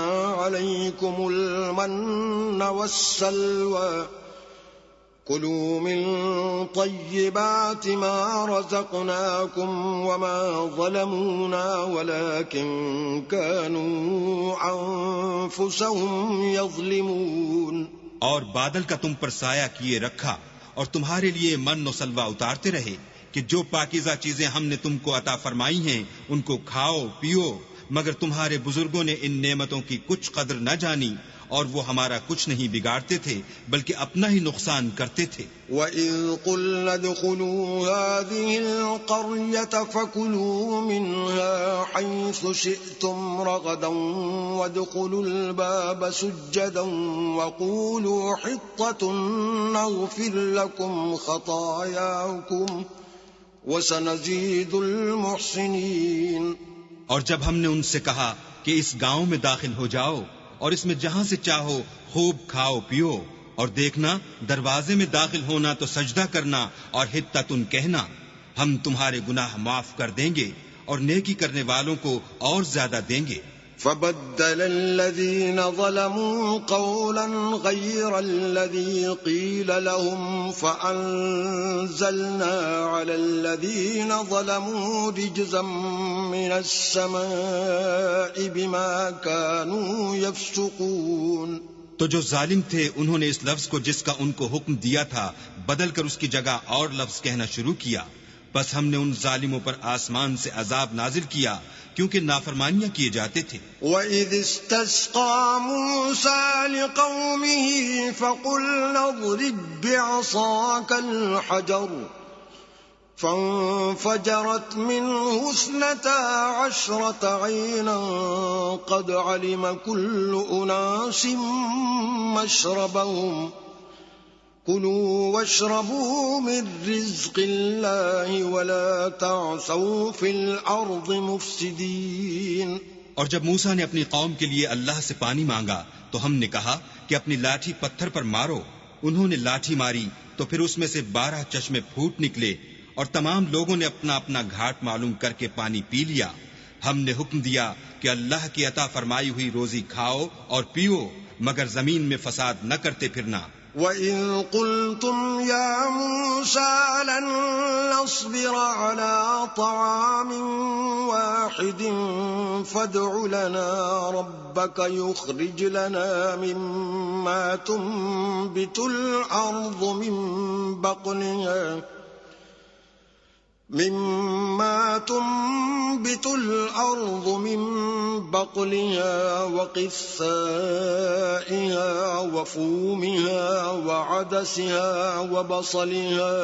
عَلَيْكُمُ الْمَنَّ وَالسَّلْوَىٰ كُلُوا مِن طَيِّبَاتِ مَا رَزَقْنَاكُمْ وَمَا ظَلَمُونَا وَلَكِن كَانُوا أَنفُسَهُمْ يَظْلِمُونَ۔ اور بادل کا تم پر سایہ کیے رکھا اور تمہارے لیے من و سلوہ اتارتے رہے کہ جو پاکیزہ چیزیں ہم نے تم کو عطا فرمائی ہیں ان کو کھاؤ پیو، مگر تمہارے بزرگوں نے ان نعمتوں کی کچھ قدر نہ جانی اور وہ ہمارا کچھ نہیں بگاڑتے تھے بلکہ اپنا ہی نقصان کرتے تھے۔ وَإِذْ قُلْنَا ادْخُلُوا هَٰذِهِ الْقَرْيَةَ فَكُلُوا مِنْهَا حَيْثُ شِئْتُمْ رَغَدًا وَادْخُلُوا الْبَابَ سُجَّدًا وَقُولُوا حِطَّةٌ نَغْفِرْ لَكُمْ خَطَايَاكُمْ وَسَنَزِيدُ الْمُحْسِنِينَ۔ اور جب ہم نے ان سے کہا کہ اس گاؤں میں داخل ہو جاؤ اور اس میں جہاں سے چاہو خوب کھاؤ پیو، اور دیکھنا دروازے میں داخل ہونا تو سجدہ کرنا اور حطتن کہنا، ہم تمہارے گناہ معاف کر دیں گے اور نیکی کرنے والوں کو اور زیادہ دیں گے۔ فَبَدَّلَ الَّذِينَ ظَلَمُوا قَوْلًا غَيْرَ الَّذِي قِيلَ لَهُمْ فَأَنزَلْنَا عَلَى الَّذِينَ ظَلَمُوا رِجْزًا مِّنَ السَّمَاءِ بِمَا كَانُوا يَفْسُقُونَ۔ تو جو ظالم تھے انہوں نے اس لفظ کو جس کا ان کو حکم دیا تھا بدل کر اس کی جگہ اور لفظ کہنا شروع کیا، بس ہم نے ان ظالموں پر آسمان سے عذاب نازل کیا کیونکہ نافرمانیاں کیے جاتے تھے۔ وَإِذِ اسْتَسْقَىٰ مُوسَىٰ لِقَوْمِهِ فَقُلْنَا اضْرِب بِّعَصَاكَ الْحَجَرَ فَانفَجَرَتْ مِنْهُ 12 عَيْنًا قَدْ عَلِمَ كُلُّ أُنَاسٍ مَّشْرَبَهُمْ كُلُوا وَاشْرَبُوا مِن رِّزْقِ اللَّهِ وَلَا تَعْثَوْا فِي الْأَرْضِ مُفْسِدِينَ۔ اور جب موسیٰ نے اپنی قوم کے لیے اللہ سے پانی مانگا تو ہم نے کہا کہ اپنی لاٹھی پتھر پر مارو۔ انہوں نے لاٹھی ماری تو پھر اس میں سے 12 چشمے پھوٹ نکلے اور تمام لوگوں نے اپنا اپنا گھاٹ معلوم کر کے پانی پی لیا۔ ہم نے حکم دیا کہ اللہ کی عطا فرمائی ہوئی روزی کھاؤ اور پیو، مگر زمین میں فساد نہ کرتے پھرنا۔ وَإِذْ قُلْتُمْ يَا مُوسَىٰ لَن نَّصْبِرَ عَلَىٰ طَعَامٍ وَاحِدٍ فَادْعُ لَنَا رَبَّكَ يُخْرِجْ لَنَا مِمَّا تُنبِتُ الْأَرْضُ مِن بَقْلِهَا وَقِثَّائِهَا وَفُومِهَا وَعَدَسِهَا وَبَصَلِهَا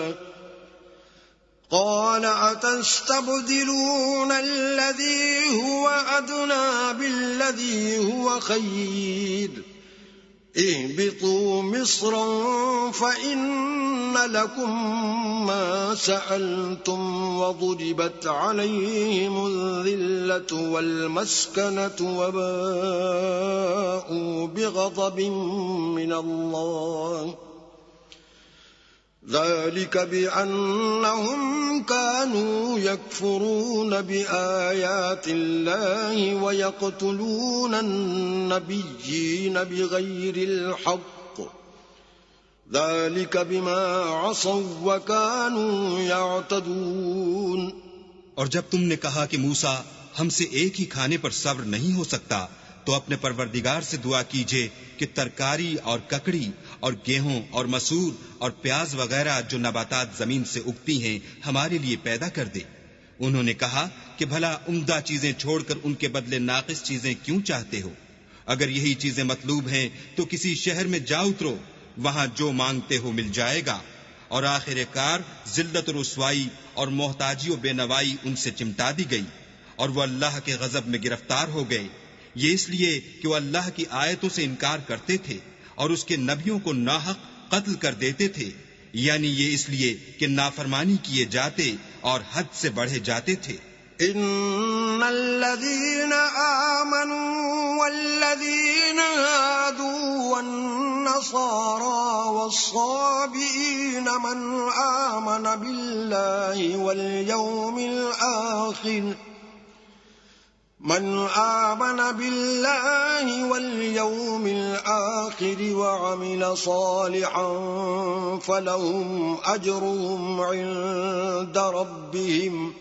قَالَ أَتَسْتَبْدِلُونَ الَّذِي هُوَ أَدْنَىٰ بِالَّذِي هُوَ خَيْرٌ اهْبِطُوا مِصْرًا فَإِنَّ لَكُم مَّا سَأَلْتُمْ وَضُرِبَتْ عَلَيْهِمُ الذِّلَّةُ وَالْمَسْكَنَةُ وَبَاءُوا بِغَضَبٍ مِّنَ اللَّهِ ذلك بأنهم كانوا يكفرون بآيات الله ويقتلون النبيين بغير الحق ذلك بما عصوا وكانوا يعتدون۔ اور جب تم نے کہا کہ موسیٰ ہم سے ایک ہی کھانے پر صبر نہیں ہو سکتا تو اپنے پروردگار سے دعا کیجئے کہ ترکاری اور ککڑی اور گیہوں اور مسور اور پیاز وغیرہ جو نباتات زمین سے اگتی ہیں ہمارے لیے پیدا کر دے۔ انہوں نے کہا کہ بھلا عمدہ چیزیں چھوڑ کر ان کے بدلے ناقص چیزیں کیوں چاہتے ہو؟ اگر یہی چیزیں مطلوب ہیں تو کسی شہر میں جا اترو، وہاں جو مانگتے ہو مل جائے گا، اور آخر کار ذلت و رسوائی اور محتاجی و بے نوائی ان سے چمٹا دی گئی، اور وہ اللہ کے غضب میں گرفتار ہو گئے، یہ اس لیے کہ وہ اللہ کی آیتوں سے انکار کرتے تھے اور اس کے نبیوں کو ناحق قتل کر دیتے تھے، یعنی یہ اس لیے کہ نافرمانی کیے جاتے اور حد سے بڑھے جاتے تھے۔ ان الذين آمنوا والذين هادوا والنصارى والصابئين من آمن بالله واليوم الآخر وعمل صالحا فلهم أجرهم عند ربهم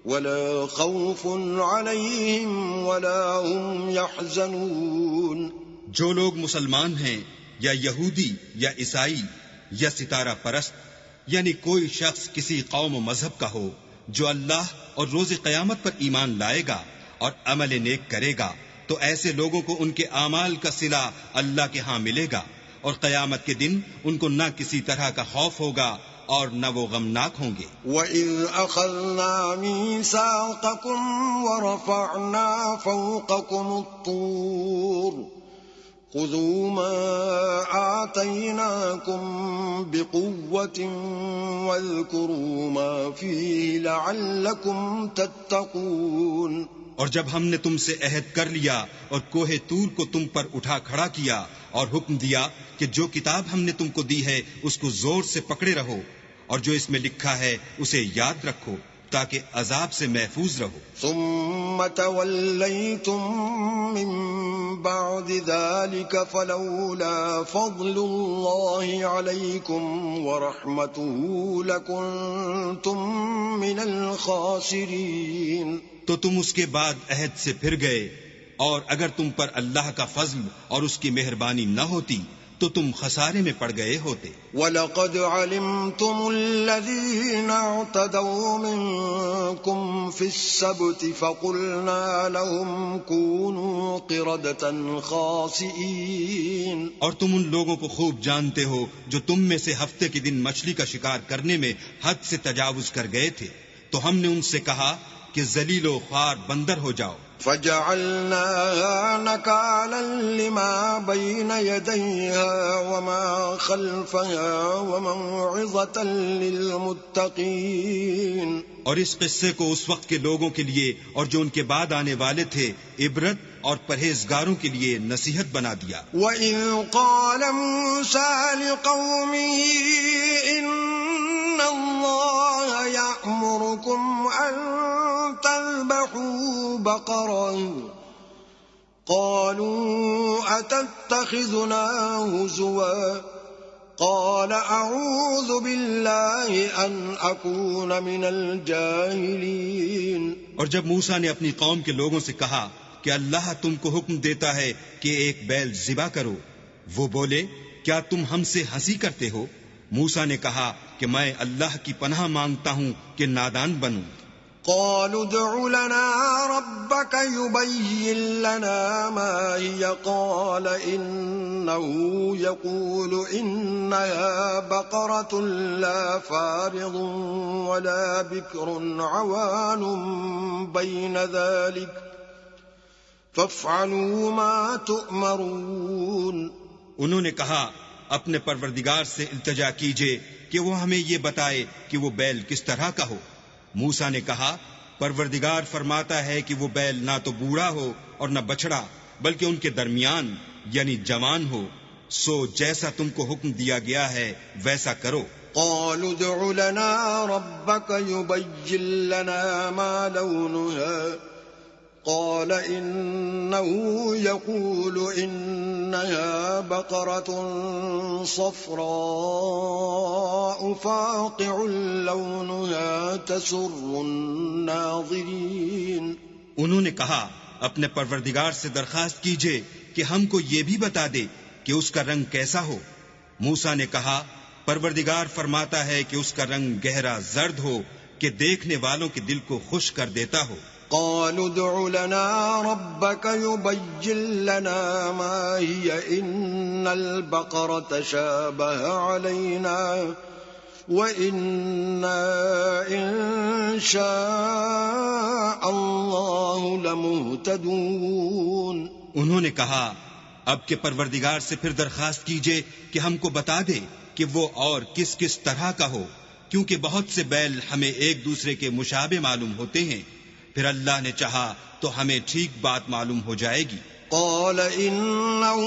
ولا خوف عليهم ولا هم يحزنون۔ جو لوگ مسلمان ہیں یا یہودی یا عیسائی یا ستارہ پرست، یعنی کوئی شخص کسی قوم و مذہب کا ہو، جو اللہ اور روز قیامت پر ایمان لائے گا اور عمل نیک کرے گا، تو ایسے لوگوں کو ان کے اعمال کا صلہ اللہ کے ہاں ملے گا، اور قیامت کے دن ان کو نہ کسی طرح کا خوف ہوگا اور نہ وہ غمناک ہوں گے۔ وَإِذْ أَخَذْنَا مِيثَاقَكُمْ وَرَفَعْنَا فَوْقَكُمُ الطُّورَ خُذُوا مَا آتَيْنَاكُمْ بِقُوَّةٍ وَاذْكُرُوا مَا فِيهِ لَعَلَّكُمْ تَتَّقُونَ۔ اور جب ہم نے تم سے عہد کر لیا اور کوہ طور کو تم پر اٹھا کھڑا کیا اور حکم دیا کہ جو کتاب ہم نے تم کو دی ہے اس کو زور سے پکڑے رہو، اور جو اس میں لکھا ہے اسے یاد رکھو تاکہ عذاب سے محفوظ رہو۔ ثم توليتم من بعد ذلك فلولا فضل الله عليكم ورحمته لكنتم من الخاسرين۔ تو تم اس کے بعد عہد سے پھر گئے، اور اگر تم پر اللہ کا فضل اور اس کی مہربانی نہ ہوتی تو تم خسارے میں پڑ گئے ہوتے۔ وَلَقَدْ عَلِمْتُمُ الَّذِينَ اعْتَدَوْا مِنكُمْ فِي السَّبْتِ فَقُلْنَا لَهُمْ كُونُوا قِرَدَةً خَاسِئِينَ۔ اور تم ان لوگوں کو خوب جانتے ہو جو تم میں سے ہفتے کے دن مچھلی کا شکار کرنے میں حد سے تجاوز کر گئے تھے، تو ہم نے ان سے کہا کہ ذلیل و خوار بندر ہو جاؤ۔ فَجَعَلْنَاهَا نَكَالًا لِمَا بَيْنَ يَدَيْهَا وَمَا خَلْفَهَا وَمَوْعِظَةً لِلْمُتَّقِينَ۔ اور اس قصے کو اس وقت کے لوگوں کے لیے اور جو ان کے بعد آنے والے تھے عبرت اور پرہیزگاروں کے لیے نصیحت بنا دیا۔ وَإِذْ قَالَ مُوسَىٰ لِقَوْمِهِ إِنَّ اللَّهَ يَأْمُرُكُمْ أَن تَذْبَحُوا بَقَرَةً قَالُوا أَتَتَّخِذُنَا هُزُوًا قَالَ أَعُوذُ بِاللَّهِ أَنْ أَكُونَ مِنَ الْجَاهِلِينَ۔ اور جب موسیٰ نے اپنی قوم کے لوگوں سے کہا کہ اللہ تم کو حکم دیتا ہے کہ ایک بیل ذبح کرو، وہ بولے کیا تم ہم سے ہنسی کرتے ہو؟ موسیٰ نے کہا کہ میں اللہ کی پناہ مانگتا ہوں کہ نادان بنوں۔ قالوا ادع لنا ربك يبين لنا ما هي قال إنه يقول إنها بقرة لا فارض ولا بكر عوان بين ذلك فافعلوا ما تؤمرون۔ انہوں نے کہا اپنے پروردگار سے التجا کیجئے کہ وہ ہمیں یہ بتائے کہ وہ بیل کس طرح کا ہو۔ موسیٰ نے کہا پروردگار فرماتا ہے کہ وہ بیل نہ تو بوڑھا ہو اور نہ بچڑا بلکہ ان کے درمیان یعنی جوان ہو، سو جیسا تم کو حکم دیا گیا ہے ویسا کرو۔ قالوا ادع لنا ربك يبين لنا ما لونها قال إنه يقول إنها بقرة صفراء فاقع لونها تسر الناظرين. انہوں نے کہا اپنے پروردگار سے درخواست کیجئے کہ ہم کو یہ بھی بتا دے کہ اس کا رنگ کیسا ہو. موسیٰ نے کہا پروردگار فرماتا ہے کہ اس کا رنگ گہرا زرد ہو کہ دیکھنے والوں کے دل کو خوش کر دیتا ہو. قالوا ادع لنا ربك يبين لنا ما هي إن البقرة شابه علينا وإنا إن شاء الله لمهتدون. انہوں نے کہا اب کے پروردگار سے پھر درخواست کیجئے کہ ہم کو بتا دے کہ وہ اور کس کس طرح کا ہو، کیونکہ بہت سے بیل ہمیں ایک دوسرے کے مشابہ معلوم ہوتے ہیں، پھر اللہ نے چاہا تو ہمیں ٹھیک بات معلوم ہو جائے گی. قال إنه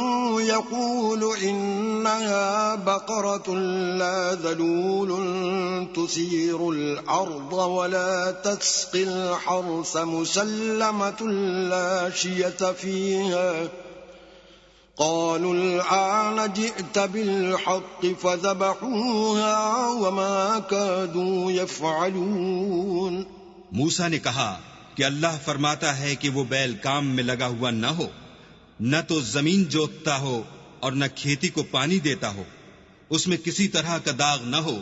يقول إنها بقرة لا ذلول تثير الأرض ولا تسقي الحرث مسلمة لا شية فيها. قالوا الآن جئت بالحق فذبحوها وما كادوا يفعلون. موسیٰ نے کہا کہ اللہ فرماتا ہے کہ وہ بیل کام میں لگا ہوا نہ ہو، نہ تو زمین جوتتا ہو اور نہ کھیتی کو پانی دیتا ہو، اس میں کسی طرح کا داغ نہ ہو.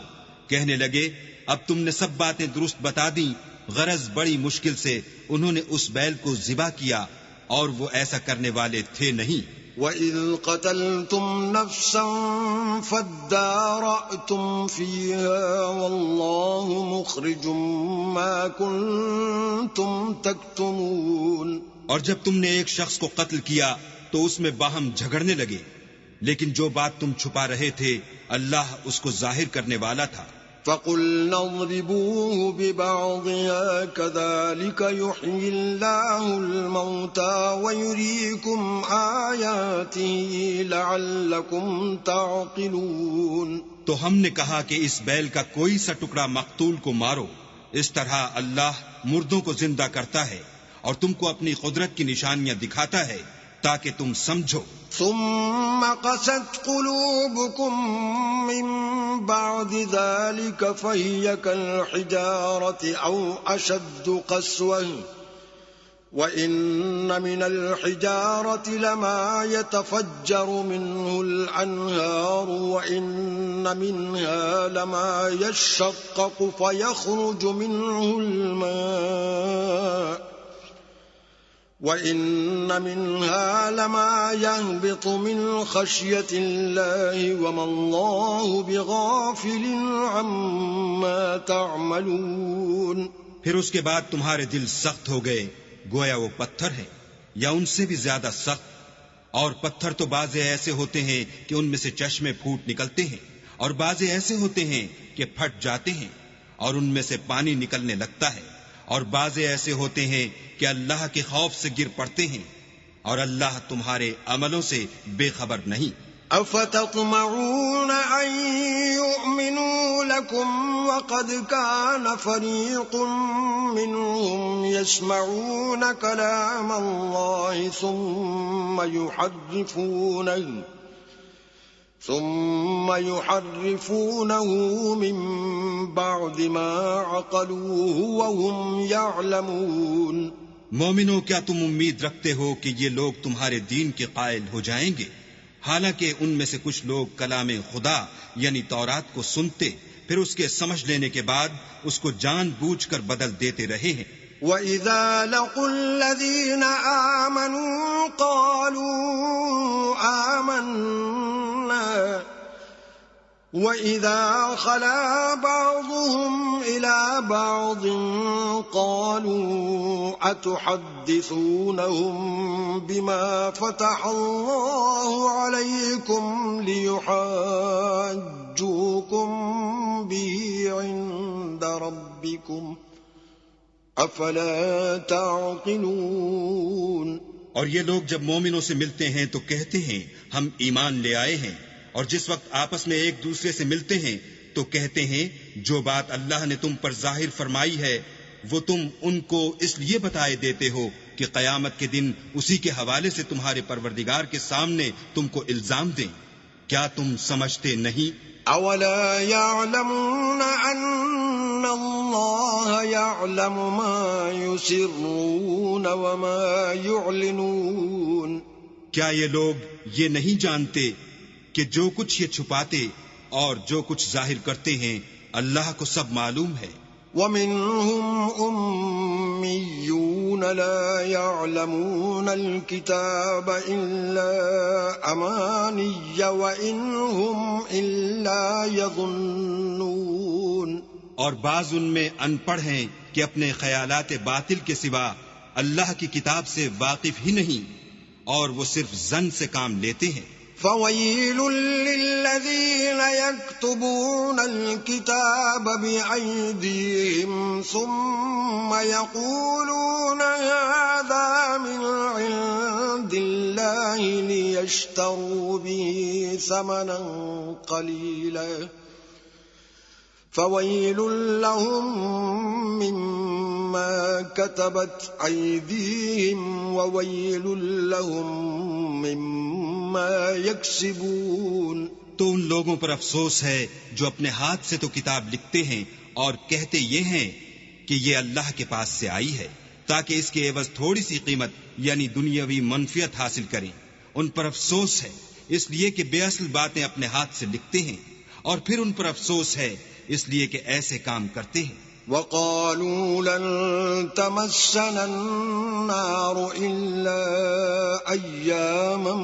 کہنے لگے اب تم نے سب باتیں درست بتا دیں، غرض بڑی مشکل سے انہوں نے اس بیل کو ذبح کیا اور وہ ایسا کرنے والے تھے نہیں. وَإِذْ قَتَلْتُمْ نَفْسًا فَادَّارَأْتُمْ فِيهَا وَاللَّهُ مُخْرِجٌ مَا كُنْتُمْ تَكْتُمُونَ. اور جب تم نے ایک شخص کو قتل کیا تو اس میں باہم جھگڑنے لگے، لیکن جو بات تم چھپا رہے تھے اللہ اس کو ظاہر کرنے والا تھا. فَقُلْنَا اضْرِبُوهُ بِبَعْضِهَا كَذَلِكَ يُحْيِي اللَّهُ الْمَوْتَى وَيُرِيكُمْ آيَاتِهِ لَعَلَّكُمْ تَعْقِلُونَ. تو ہم نے کہا کہ اس بیل کا کوئی سا ٹکڑا مقتول کو مارو، اس طرح اللہ مردوں کو زندہ کرتا ہے اور تم کو اپنی قدرت کی نشانیاں دکھاتا ہے تاکہ تم سمجھو. ثم قست قلوبكم من بعد ذلك فهي كالحجارة أو أشد قسوة وإن من الحجارة لما يتفجر منه الأنهار وإن منها لما يشقق فيخرج منه الماء وَإِنَّ مِنْهَا لَمَا يَهْبِطُ مِنْ خَشْيَةِ اللَّهِ وَمَا اللَّهُ بِغَافِلٍ عَمَّا تَعْمَلُونَ. پھر اس کے بعد تمہارے دل سخت ہو گئے گویا وہ پتھر ہیں یا ان سے بھی زیادہ سخت، اور پتھر تو بعض ایسے ہوتے ہیں کہ ان میں سے چشمے پھوٹ نکلتے ہیں اور بعض ایسے ہوتے ہیں کہ پھٹ جاتے ہیں اور ان میں سے پانی نکلنے لگتا ہے، اور بعض ایسے ہوتے ہیں کہ اللہ کے خوف سے گر پڑتے ہیں، اور اللہ تمہارے عملوں سے بے خبر نہیں. افتطمعون ان يؤمنوا لكم وقد كان فريق منهم يسمعون كلام الله ثم يحرفونه من بعد ما عقلوه وهم يعلمون. مومنوں کیا تم امید رکھتے ہو کہ یہ لوگ تمہارے دین کے قائل ہو جائیں گے، حالانکہ ان میں سے کچھ لوگ کلام خدا یعنی تورات کو سنتے پھر اس کے سمجھ لینے کے بعد اس کو جان بوجھ کر بدل دیتے رہے ہیں. وَإِذَا لَقُوا الَّذِينَ آمَنُوا قَالُوا آمَنَّا وَإِذَا خَلَا بَعْضُهُمْ إِلَى بَعْضٍ قَالُوا أَتُحَدِّثُونَهُم بِمَا فَتَحَ اللَّهُ عَلَيْكُمْ لِيُحَاجُّوكُم بِهِ عِندَ رَبِّكُمْ افلا تعقلون. اور یہ لوگ جب مومنوں سے ملتے ہیں تو کہتے ہیں ہم ایمان لے آئے ہیں، اور جس وقت آپس میں ایک دوسرے سے ملتے ہیں تو کہتے ہیں جو بات اللہ نے تم پر ظاہر فرمائی ہے وہ تم ان کو اس لیے بتائے دیتے ہو کہ قیامت کے دن اسی کے حوالے سے تمہارے پروردگار کے سامنے تم کو الزام دیں. کیا تم سمجھتے نہیں؟ اولا يعلمون ان اللہ يعلم ما يسرون وما يعلنون. کیا یہ لوگ یہ نہیں جانتے کہ جو کچھ یہ چھپاتے اور جو کچھ ظاہر کرتے ہیں اللہ کو سب معلوم ہے. وَمِنْهُمْ أُمِّيُّونَ لَا يَعْلَمُونَ الْكِتَابَ إِلَّا أَمَانِيَّ وَإِنْ هُمْ إِلَّا يَظُنُّونَ. اور بعض ان میں ان پڑھ ہیں کہ اپنے خیالات باطل کے سوا اللہ کی کتاب سے واقف ہی نہیں اور وہ صرف ظن سے کام لیتے ہیں. فَوَيْلٌ لِّلَّذِينَ يَكْتُبُونَ الْكِتَابَ بِأَيْدِيهِمْ ثُمَّ يَقُولُونَ هَٰذَا مِنْ عِندِ اللَّهِ لِيَشْتَرُوا بِهِ ثَمَنًا قَلِيلًا فَوَيْلٌ لَّهُم مِّمَّا كَتَبَتْ أَيْدِيهِمْ وَوَيْلٌ لَّهُم مِّمَّا يَكْسِبُونَ. تو ان لوگوں پر افسوس ہے جو اپنے ہاتھ سے تو کتاب لکھتے ہیں اور کہتے یہ ہیں کہ یہ اللہ کے پاس سے آئی ہے تاکہ اس کے عوض تھوڑی سی قیمت یعنی دنیاوی منفعت حاصل کریں. ان پر افسوس ہے اس لیے کہ بے اصل باتیں اپنے ہاتھ سے لکھتے ہیں اور پھر ان پر افسوس ہے اس لیے کہ ایسے کام کرتے ہیں. وَقَالُوا لَن تَمَسَّنَا النَّارُ إِلَّا أَيَّامًا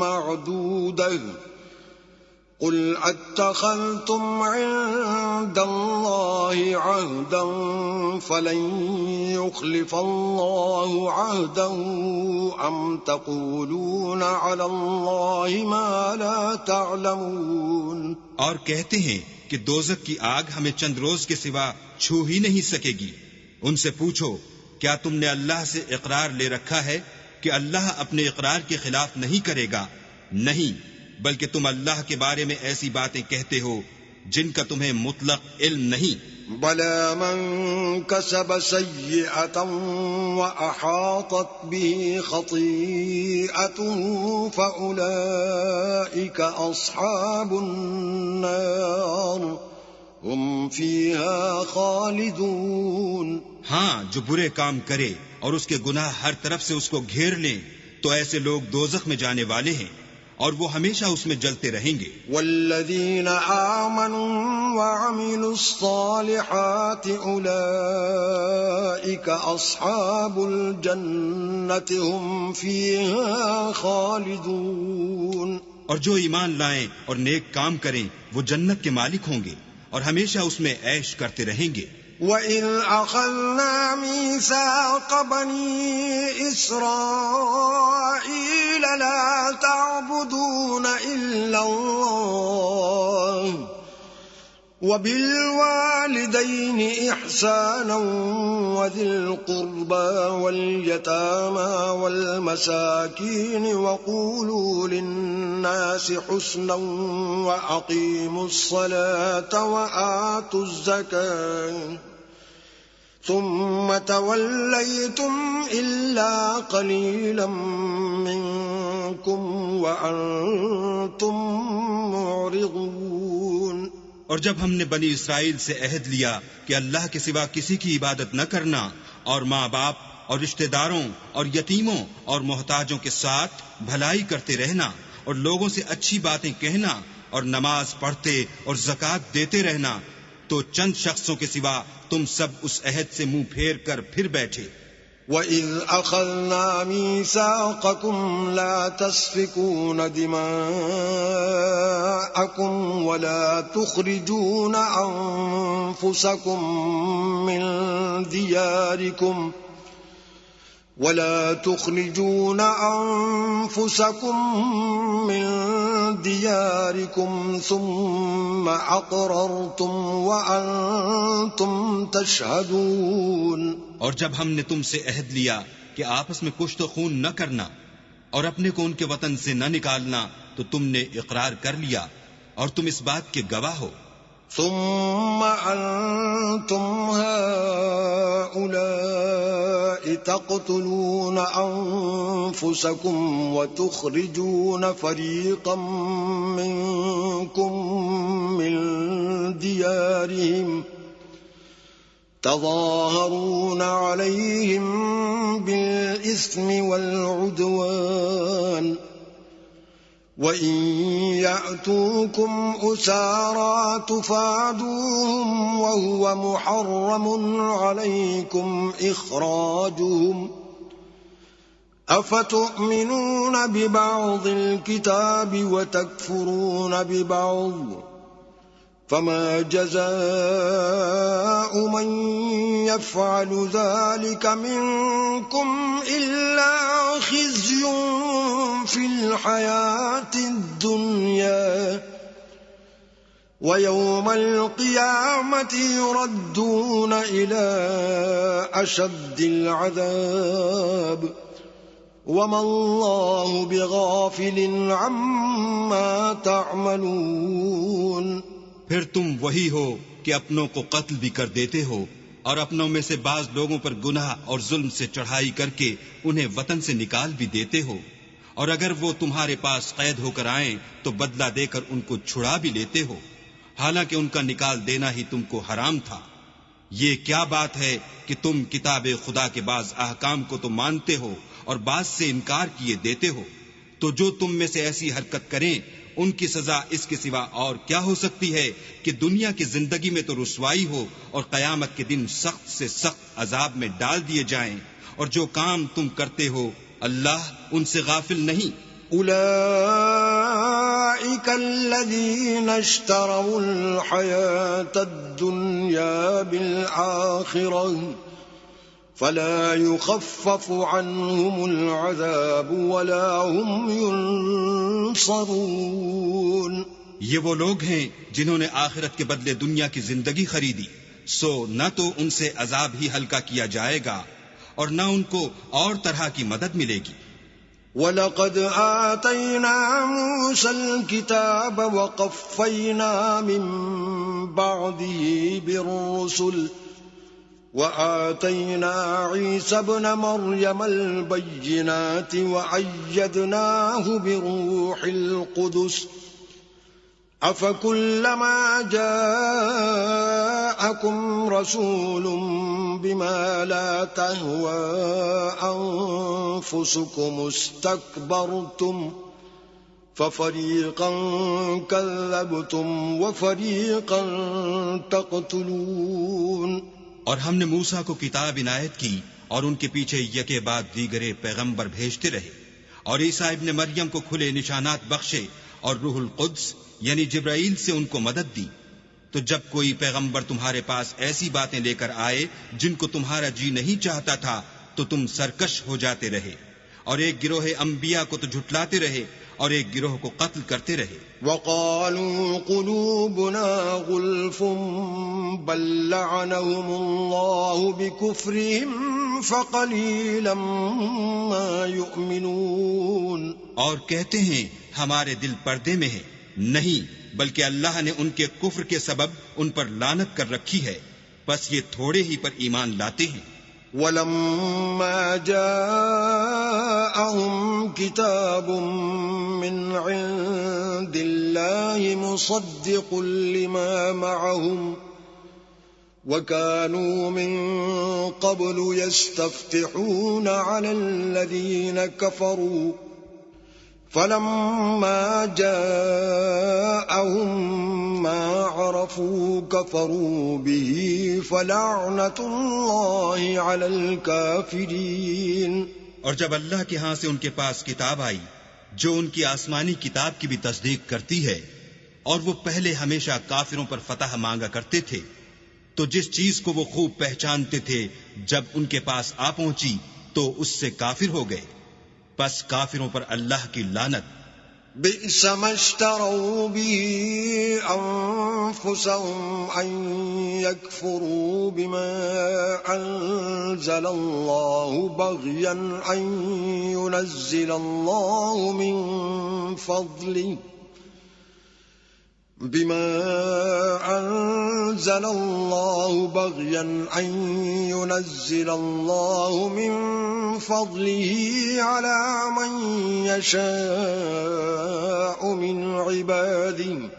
مَّعْدُودَةً قُلْ أَتَّخَذْتُمْ عِندَ اللَّهِ عَهْدًا فَلَن يُخْلِفَ اللَّهُ عَهْدَهُ أَمْ تَقُولُونَ عَلَى اللَّهِ مَا لَا تَعْلَمُونَ. اور کہتے ہیں کہ دوزخ کی آگ ہمیں چند روز کے سوا چھو ہی نہیں سکے گی. ان سے پوچھو کیا تم نے اللہ سے اقرار لے رکھا ہے کہ اللہ اپنے اقرار کے خلاف نہیں کرے گا؟ نہیں، بلکہ تم اللہ کے بارے میں ایسی باتیں کہتے ہو جن کا تمہیں مطلق علم نہیں. بَلَىٰ مَن كَسَبَ سَيِّئَةً وَأَحَاطَتْ بِهِ خَطِيئَتُهُ فَأُولَٰئِكَ أَصْحَابُ النَّارِ هُمْ فِيهَا خَالِدُونَ. ہاں، جو برے کام کرے اور اس کے گناہ ہر طرف سے اس کو گھیر لیں تو ایسے لوگ دوزخ میں جانے والے ہیں اور وہ ہمیشہ اس میں جلتے رہیں گے. والذین آمنوا وعملوا الصالحات اولئک اصحاب الجنة هم فیہا خالدون. اور جو ایمان لائیں اور نیک کام کریں وہ جنت کے مالک ہوں گے اور ہمیشہ اس میں عیش کرتے رہیں گے. وَإِذْ أَخَذْنَا مِيثَاقَ بَنِي إِسْرَائِيلَ لَا تَعْبُدُونَ إِلَّا اللَّهَ وَبِالْوَالِدَيْنِ إِحْسَانًا وَذِي الْقُرْبَى وَالْيَتَامَى وَالْمَسَاكِينِ وَقُولُوا لِلنَّاسِ حُسْنًا وَأَقِيمُوا الصَّلَاةَ وَآتُوا الزَّكَاةَ ثُمَّ تَوَلَّيْتُمْ إِلَّا قَلِيلًا مِّنكُمْ وَأَنتُمْ مُعْرِضُونَ. اور جب ہم نے بنی اسرائیل سے عہد لیا کہ اللہ کے سوا کسی کی عبادت نہ کرنا اور ماں باپ اور رشتہ داروں اور یتیموں اور محتاجوں کے ساتھ بھلائی کرتے رہنا اور لوگوں سے اچھی باتیں کہنا اور نماز پڑھتے اور زکوٰۃ دیتے رہنا تو چند شخصوں کے سوا تم سب اس عہد سے منہ پھیر کر پھر بیٹھے. وَإِذْ أَخَذْنَا مِيثَاقَكُمْ لَا تَسْفِكُونَ دِمَاءَكُمْ وَلَا تُخْرِجُونَ أَنفُسَكُم مِّن دِيَارِكُمْ ثُمَّ أَقْرَرْتُمْ وَأَنتُمْ تَشْهَدُونَ. اور جب ہم نے تم سے عہد لیا کہ آپس میں کشت و خون نہ کرنا اور اپنے کو ان کے وطن سے نہ نکالنا تو تم نے اقرار کر لیا اور تم اس بات کے گواہ ہو. ثم أنتم هؤلاء تقتلون أنفسكم وتخرجون فريقا منكم من ديارهم تظاهرون عليهم بالإثم والعدوان وَإِن يَأْتُوكُمْ أُسَارَىٰ تُفَادُوهُمْ وَهُوَ مُحَرَّمٌ عَلَيْكُمْ إِخْرَاجُهُمْ أَفَتُؤْمِنُونَ بِبَعْضِ الْكِتَابِ وَتَكْفُرُونَ بِبَعْضٍ فَمَا جَزَاءُ مَن يَفْعَلُ ذَلِكَ مِنكُمْ إِلَّا خِزْيٌ فِي الْحَيَاةِ الدُّنْيَا وَيَوْمَ الْقِيَامَةِ يُرَدُّونَ إِلَىٰ أَشَدِّ الْعَذَابِ وَمَا اللَّهُ بِغَافِلٍ عَمَّا تَعْمَلُونَ۔ پھر تم وہی ہو کہ اپنوں کو قتل بھی کر دیتے ہو اور اپنوں میں سے بعض لوگوں پر گناہ اور ظلم سے چڑھائی کر کے انہیں وطن سے نکال بھی دیتے ہو، اور اگر وہ تمہارے پاس قید ہو کر آئیں تو بدلہ دے کر ان کو چھڑا بھی لیتے ہو، حالانکہ ان کا نکال دینا ہی تم کو حرام تھا۔ یہ کیا بات ہے کہ تم کتاب خدا کے بعض احکام کو تو مانتے ہو اور بعض سے انکار کیے دیتے ہو؟ تو جو تم میں سے ایسی حرکت کریں ان کی سزا اس کے سوا اور کیا ہو سکتی ہے کہ دنیا کی زندگی میں تو رسوائی ہو اور قیامت کے دن سخت سے سخت عذاب میں ڈال دیے جائیں، اور جو کام تم کرتے ہو اللہ ان سے غافل نہیں۔ أولئك الذين اشتروا الحياة الدنيا بالآخرة فلا يخفف عنهم العذاب ولا هم ينصرون۔ یہ وہ لوگ ہیں جنہوں نے آخرت کے بدلے دنیا کی زندگی خریدی، سو نہ تو ان سے عذاب ہی ہلکا کیا جائے گا اور نہ ان کو اور طرح کی مدد ملے گی۔ وَلَقَدْ آتَيْنَا مُوسَى الْكِتَابَ وَقَفَّيْنَا مِن بَعْدِهِ بِالرُّسُلِ وَآتَيْنَا عِيسَى ابْنَ مَرْيَمَ الْبَيِّنَاتِ وَأَيَّدْنَاهُ بِرُوحِ الْقُدُسِ أَفَكُلَّمَا جَاءَكُمْ رَسُولٌ بِمَا لَا تَهْوَىٰ أَنفُسُكُمُ اسْتَكْبَرْتُمْ فَفَرِيقًا كَذَّبْتُمْ وَفَرِيقًا تَقْتُلُونَ۔ اور ہم نے موسیٰ کو کتاب عنایت کی اور ان کے پیچھے یکے بعد دیگرے پیغمبر بھیجتے رہے، اور عیسیٰ ابن مریم کو کھلے نشانات بخشے اور روح القدس یعنی جبرائیل سے ان کو مدد دی۔ تو جب کوئی پیغمبر تمہارے پاس ایسی باتیں لے کر آئے جن کو تمہارا جی نہیں چاہتا تھا تو تم سرکش ہو جاتے رہے، اور ایک گروہ انبیاء کو تو جھٹلاتے رہے اور ایک گروہ کو قتل کرتے رہے۔ وَقَالُوا قُلُوبُنَا غُلْفٌ بَل لَّعَنَهُمُ اللَّهُ بِكُفْرِهِمْ فَقَلِيلًا مَّا يُؤْمِنُونَ۔ اور کہتے ہیں ہمارے دل پردے میں ہیں، نہیں بلکہ اللہ نے ان کے کفر کے سبب ان پر لعنت کر رکھی ہے، بس یہ تھوڑے ہی پر ایمان لاتے ہیں۔ وَلَمَّا جَاءَهُمْ كِتَابٌ مِّنْ عِندِ اللَّهِ مُصَدِّقٌ لِّمَا مَعَهُمْ وَكَانُوا مِن قَبْلُ يَسْتَفْتِحُونَ عَلَى الَّذِينَ كَفَرُوا فَلَمَّا جَاءَهُم مَّا عَرَفُوا كَفَرُوا بِهِ فَلَعْنَةُ اللَّهِ عَلَى الْكَافِرِينَ۔ اور جب اللہ کے ہاں سے ان کے پاس کتاب آئی جو ان کی آسمانی کتاب کی بھی تصدیق کرتی ہے، اور وہ پہلے ہمیشہ کافروں پر فتح مانگا کرتے تھے، تو جس چیز کو وہ خوب پہچانتے تھے جب ان کے پاس آ پہنچی تو اس سے کافر ہو گئے، پس کافروں پر اللہ کی لعنت۔ بئس ما اشتروا به أنفسهم أن يكفروا بما أنزل الله بغيا أن ينزل الله من فضله بما أنزل الله بغيا أن ينزل الله من فضله على من يشاء من عباده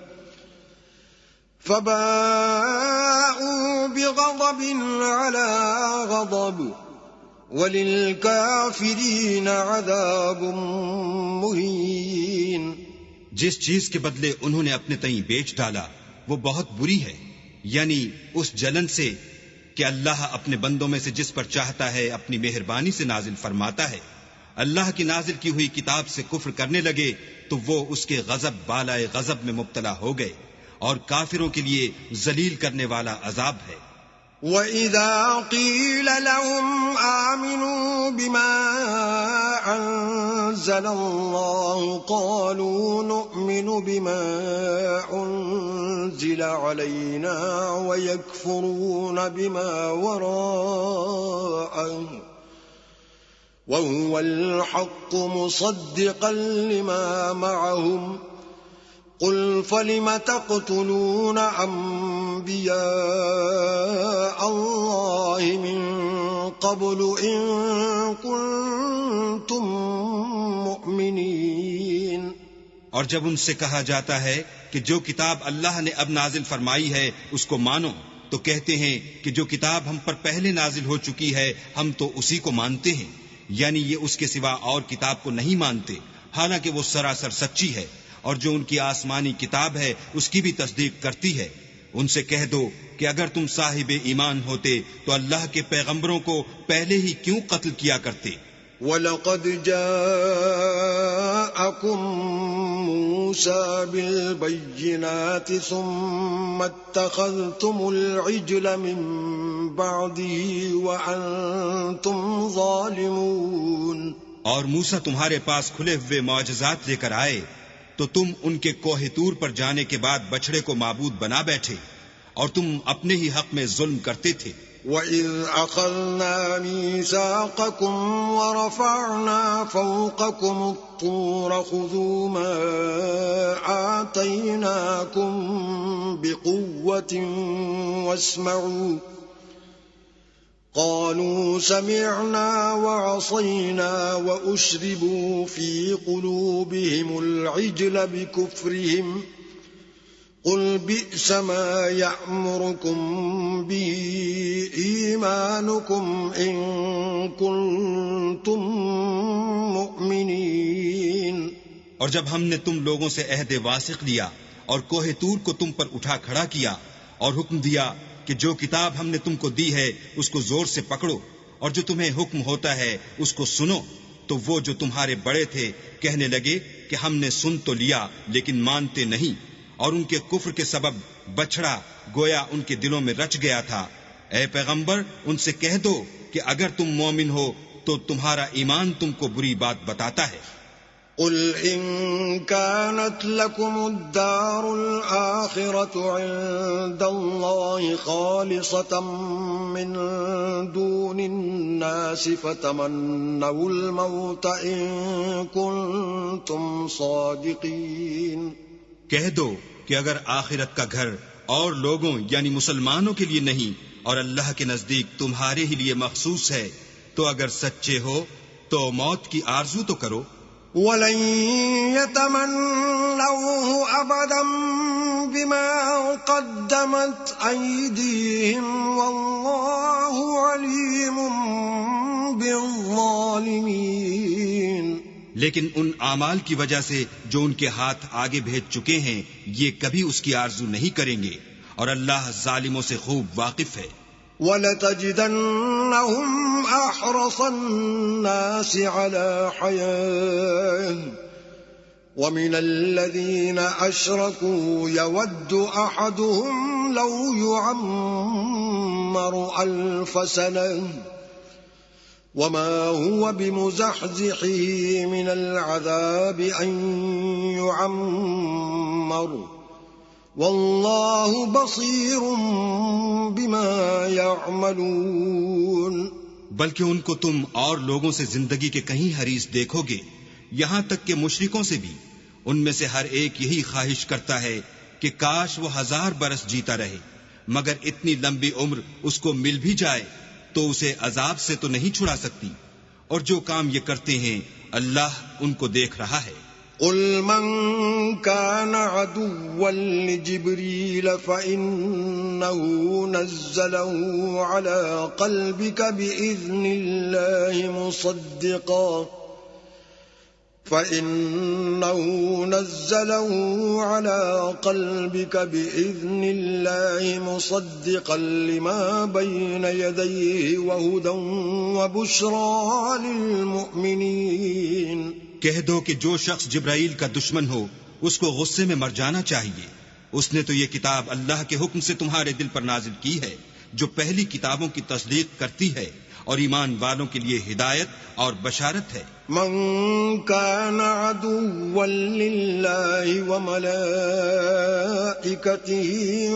فباءوا بغضب على غضب وَلِلْكَافِرِينَ عَذَابٌ مُهِينٌ۔ جس چیز کے بدلے انہوں نے اپنے تئیں بیچ ڈالا وہ بہت بری ہے، یعنی اس جلن سے کہ اللہ اپنے بندوں میں سے جس پر چاہتا ہے اپنی مہربانی سے نازل فرماتا ہے۔ اللہ کی نازل کی ہوئی کتاب سے کفر کرنے لگے تو وہ اس کے غضب بالائے غضب میں مبتلا ہو گئے، اور کافروں کے لیے ذلیل کرنے والا عذاب ہے۔ وَإِذَا قِيلَ لَهُمْ آمِنُوا بِمَا أَنزَلَ اللَّهُ قَالُوا نُؤْمِنُ بِمَا أُنزِلَ عَلَيْنَا وَيَكْفُرُونَ بِمَا وَرَاءَهُ وَهُوَ الْحَقُّ مُصَدِّقًا لِمَا مَعَهُمْ قل فلم تقتلون انبیاء اللہ من قبل ان کنتم مؤمنین۔ اور جب ان سے کہا جاتا ہے کہ جو کتاب اللہ نے اب نازل فرمائی ہے اس کو مانو تو کہتے ہیں کہ جو کتاب ہم پر پہلے نازل ہو چکی ہے ہم تو اسی کو مانتے ہیں، یعنی یہ اس کے سوا اور کتاب کو نہیں مانتے، حالانکہ وہ سراسر سچی ہے، اور جو ان کی آسمانی کتاب ہے اس کی بھی تصدیق کرتی ہے۔ ان سے کہہ دو کہ اگر تم صاحب ایمان ہوتے تو اللہ کے پیغمبروں کو پہلے ہی کیوں قتل کیا کرتے؟ وَلَقَدْ جَاءَكُمْ مُوسَى بِالْبَيِّنَاتِ ثُمَّ اتَّخَذْتُمُ الْعِجْلَ مِنْ بَعْدِهِ وَأَنْتُمْ ظَالِمُونَ۔ اور موسیٰ تمہارے پاس کھلے ہوئے معجزات لے کر آئے تو تم ان کے کوہ طور پر جانے کے بعد بچڑے کو معبود بنا بیٹھے، اور تم اپنے ہی حق میں ظلم کرتے تھے۔ وَإِذْ أَخَذْنَا مِيثَاقَكُمْ وَرَفَعْنَا فَوْقَكُمُ الطُّورَ خُذُوا مَا آتَيْنَاكُمْ بِقُوَّةٍ وَاسْمَعُوا قالوا سمعنا وعصينا وأشربوا في قلوبهم العجل بكفرهم قل بئس ما يأمركم به إيمانكم إن كنتم مؤمنين۔ اور جب ہم نے تم لوگوں سے عہد واثق لیا اور کوہ طور کو تم پر اٹھا کھڑا کیا اور حکم دیا کہ جو کتاب ہم نے تم کو دی ہے اس کو زور سے پکڑو اور جو تمہیں حکم ہوتا ہے اس کو سنو، تو وہ جو تمہارے بڑے تھے کہنے لگے کہ ہم نے سن تو لیا لیکن مانتے نہیں، اور ان کے کفر کے سبب بچڑا گویا ان کے دلوں میں رچ گیا تھا۔ اے پیغمبر ان سے کہہ دو کہ اگر تم مومن ہو تو تمہارا ایمان تم کو بری بات بتاتا ہے۔ قل إن كانت لكم الدار الآخرة عند الله خالصة من دون الناس فتمنوا الموت إن كنتم صادقين۔ کہہ دو کہ اگر آخرت کا گھر اور لوگوں یعنی مسلمانوں کے لیے نہیں اور اللہ کے نزدیک تمہارے ہی لیے مخصوص ہے تو اگر سچے ہو تو موت کی آرزو تو کرو۔ وَلَن يَتَمَنَّوْهُ أَبَدًا بِمَا قَدَّمَتْ أَيْدِيهِمْ وَاللَّهُ عَلِيمٌ بِالظَّالِمِينَ۔ لیکن ان اعمال کی وجہ سے جو ان کے ہاتھ آگے بھیج چکے ہیں یہ کبھی اس کی آرزو نہیں کریں گے، اور اللہ ظالموں سے خوب واقف ہے۔ وَلَتَجِدَنَّهُمْ أَحْرَصَ النَّاسِ عَلَى حَيَاةٍ وَمِنَ الَّذِينَ أَشْرَكُوا يَوَدُّ أَحَدُهُمْ لَوْ يُعَمَّرُ أَلْفَ سَنَةٍ وَمَا هُوَ بِمُزَحْزِحِهِ مِنَ الْعَذَابِ أَن يُعَمَّرَ واللہ بصیر بما یعملون۔ بلکہ ان کو تم اور لوگوں سے زندگی کے کہیں حریص دیکھو گے، یہاں تک کہ مشرکوں سے بھی۔ ان میں سے ہر ایک یہی خواہش کرتا ہے کہ کاش وہ 1000 برس جیتا رہے، مگر اتنی لمبی عمر اس کو مل بھی جائے تو اسے عذاب سے تو نہیں چھڑا سکتی، اور جو کام یہ کرتے ہیں اللہ ان کو دیکھ رہا ہے۔ قل من كان عدوا لجبريل فإنه نزله على قلبك بإذن الله مصدقا لما بين يديه وهدى وبشرى للمؤمنين۔ کہہ دو کہ جو شخص جبرائیل کا دشمن ہو اس کو غصے میں مر جانا چاہیے، اس نے تو یہ کتاب اللہ کے حکم سے تمہارے دل پر نازل کی ہے جو پہلی کتابوں کی تصدیق کرتی ہے اور ایمان والوں کے لیے ہدایت اور بشارت ہے۔ من كان عدوا لله وملائكته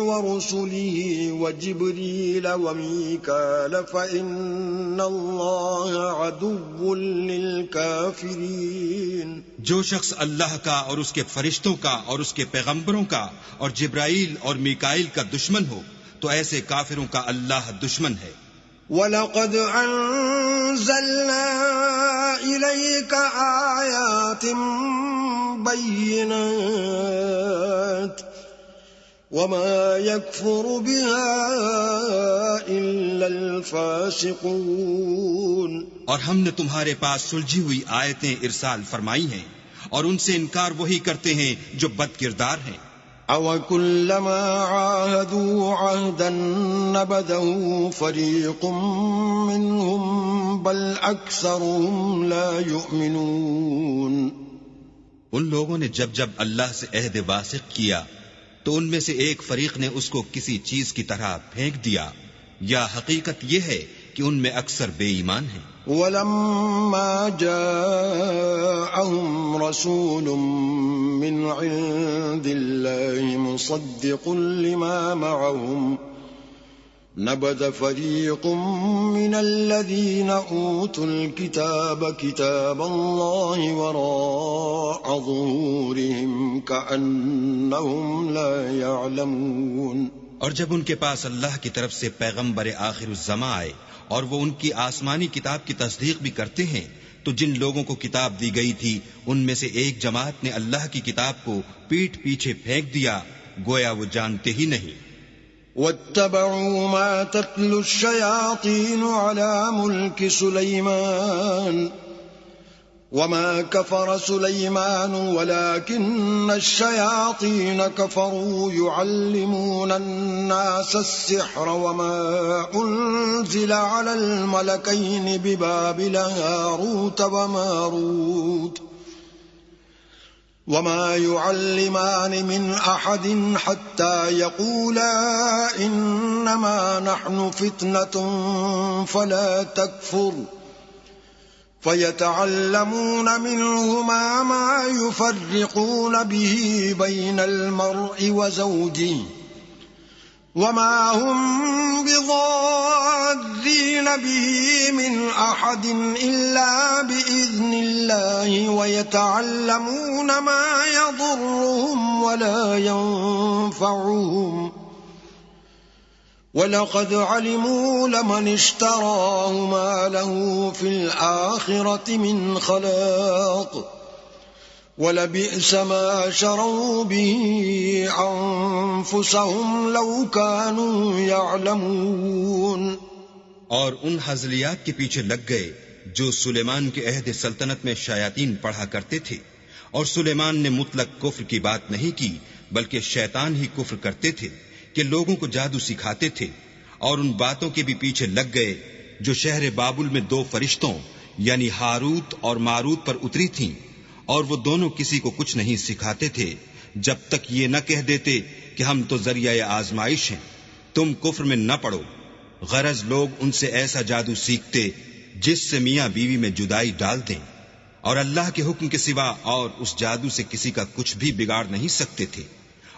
ورسله وجبريل وميكال فإن الله عدو للكافرين۔ جو شخص اللہ کا اور اس کے فرشتوں کا اور اس کے پیغمبروں کا اور جبرائیل اور میکائیل کا دشمن ہو تو ایسے کافروں کا اللہ دشمن ہے۔ وَلَقَدْ أَنزَلْنَا إِلَيْكَ آيَاتٍ بَيِّنَاتٍ وَمَا يَكْفُرُ بِهَا إِلَّا الْفَاسِقُونَ۔ اور ہم نے تمہارے پاس سلجھی ہوئی آیتیں ارسال فرمائی ہیں اور ان سے انکار وہی کرتے ہیں جو بد کردار ہیں۔ أَوَكُلَّمَا عَاهَدُوا عَهْدًا نَبَذَهُ فَرِيقٌ مِّنْهُمْ بَلْ أَكْثَرُهُمْ لَا يُؤْمِنُونَ۔ ان لوگوں نے جب جب اللہ سے عہد واثق کیا تو ان میں سے ایک فریق نے اس کو کسی چیز کی طرح پھینک دیا، یا حقیقت یہ ہے کہ ان میں اکثر بے ایمان ہیں۔ وَلَمَّا جَاءَهُمْ رَسُولٌ مِّنْ عِندِ اللَّهِ مُصَدِّقٌ لِّمَا مَعَهُمْ نَبَذَ فَرِيقٌ مِّنَ الَّذِينَ أُوتُوا الْكِتَابَ كِتَابَ اللَّهِ وَرَاءَ ظُهُورِهِمْ كَأَنَّهُمْ لَا يَعْلَمُونَ۔ اور جب ان کے پاس اللہ کی طرف سے پیغمبر آخر الزماں آئے اور وہ ان کی آسمانی کتاب کی تصدیق بھی کرتے ہیں تو جن لوگوں کو کتاب دی گئی تھی ان میں سے ایک جماعت نے اللہ کی کتاب کو پیٹھ پیچھے پھینک دیا، گویا وہ جانتے ہی نہیں۔ وَاتَّبَعُوا مَا تَتْلُو الشَّيَاطِينُ عَلَى مُلْكِ سُلَيْمَانَ وَمَا كَفَرَ سُلَيْمَانُ وَلَكِنَّ الشَّيَاطِينَ كَفَرُوا يُعَلِّمُونَ النَّاسَ السِّحْرَ وَمَا أُنزِلَ عَلَى الْمَلَكَيْنِ بِبَابِلَ هَارُوتَ وَمَارُوتَ وَمَا يُعَلِّمَانِ مِنْ أَحَدٍ حَتَّى يَقُولَا إِنَّمَا نَحْنُ فِتْنَةٌ فَلَا تَكْفُرْ فَيَتَعَلَّمُونَ مِنْهُمَا مَا يُفَرِّقُونَ بِهِ بَيْنَ الْمَرْءِ وَزَوْجِهِ وَمَا هُمْ بِضَارِّينَ بِهِ مِنْ أَحَدٍ إِلَّا بِإِذْنِ اللَّهِ وَيَتَعَلَّمُونَ مَا يَضُرُّهُمْ وَلَا يَنفَعُهُمْ وَلَقَدْ عَلِمُوا لَمَنِ اشْتَرَاهُ مَا لَهُ فِي الْآخِرَةِ مِنْ خَلَاقٍ وَلَبِئْسَ مَا شَرَوْا بِهِ أَنفُسَهُمْ لَوْ كَانُوا يَعْلَمُونَ۔ اور ان ہزلیات کے پیچھے لگ گئے جو سلیمان کے عہد سلطنت میں شیاطین پڑھا کرتے تھے، اور سلیمان نے مطلق کفر کی بات نہیں کی بلکہ شیطان ہی کفر کرتے تھے کہ لوگوں کو جادو سکھاتے تھے، اور ان باتوں کے بھی پیچھے لگ گئے جو شہر بابل میں 2 فرشتوں یعنی ہاروت اور ماروت پر اتری تھیں، اور وہ دونوں کسی کو کچھ نہیں سکھاتے تھے جب تک یہ نہ کہہ دیتے کہ ہم تو ذریعہ آزمائش ہیں، تم کفر میں نہ پڑو۔ غرض لوگ ان سے ایسا جادو سیکھتے جس سے میاں بیوی میں جدائی ڈال دیں، اور اللہ کے حکم کے سوا اور اس جادو سے کسی کا کچھ بھی بگاڑ نہیں سکتے تھے،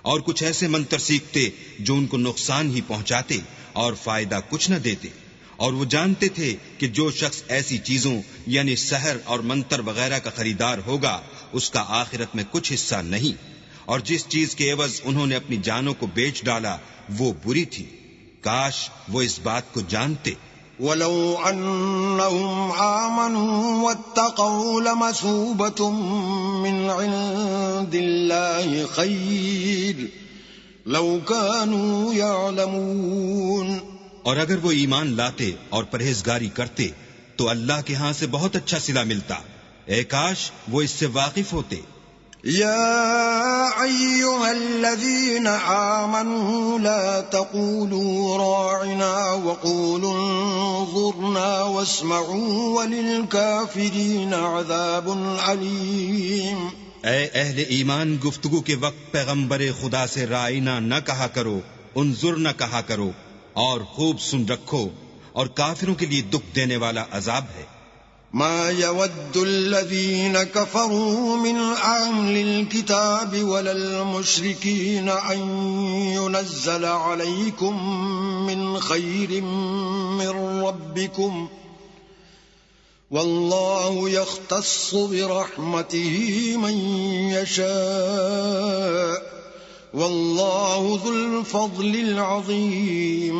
اور کچھ ایسے منتر سیکھتے جو ان کو نقصان ہی پہنچاتے اور فائدہ کچھ نہ دیتے، اور وہ جانتے تھے کہ جو شخص ایسی چیزوں یعنی سحر اور منتر وغیرہ کا خریدار ہوگا اس کا آخرت میں کچھ حصہ نہیں، اور جس چیز کے عوض انہوں نے اپنی جانوں کو بیچ ڈالا وہ بری تھی. کاش وہ اس بات کو جانتے. وَلَوْ أَنَّهُمْ آمَنُوا وَاتَّقَوْا لَمَثُوبَةٌ مِّنْ عِندِ اللَّهِ خَيْرٌ لَوْ كَانُوا يَعْلَمُونَ. اور اگر وہ ایمان لاتے اور پرہیزگاری کرتے تو اللہ کے ہاں سے بہت اچھا صلہ ملتا. اے کاش وہ اس سے واقف ہوتے. يا أيها الذين آمنوا لا تقولوا راعنا وقولوا انظرنا واسمعوا وللكافرين عذاب عليم. اے اہل ایمان، گفتگو کے وقت پیغمبر خدا سے رائنا نہ کہا کرو، انظر نہ کہا کرو، اور خوب سن رکھو، اور کافروں کے لیے دکھ دینے والا عذاب ہے. ما يود الذين كفروا من أهل الكتاب ولا المشركين أن ينزل عليكم من خير من ربكم والله يختص برحمته من يشاء والله ذو الفضل العظيم.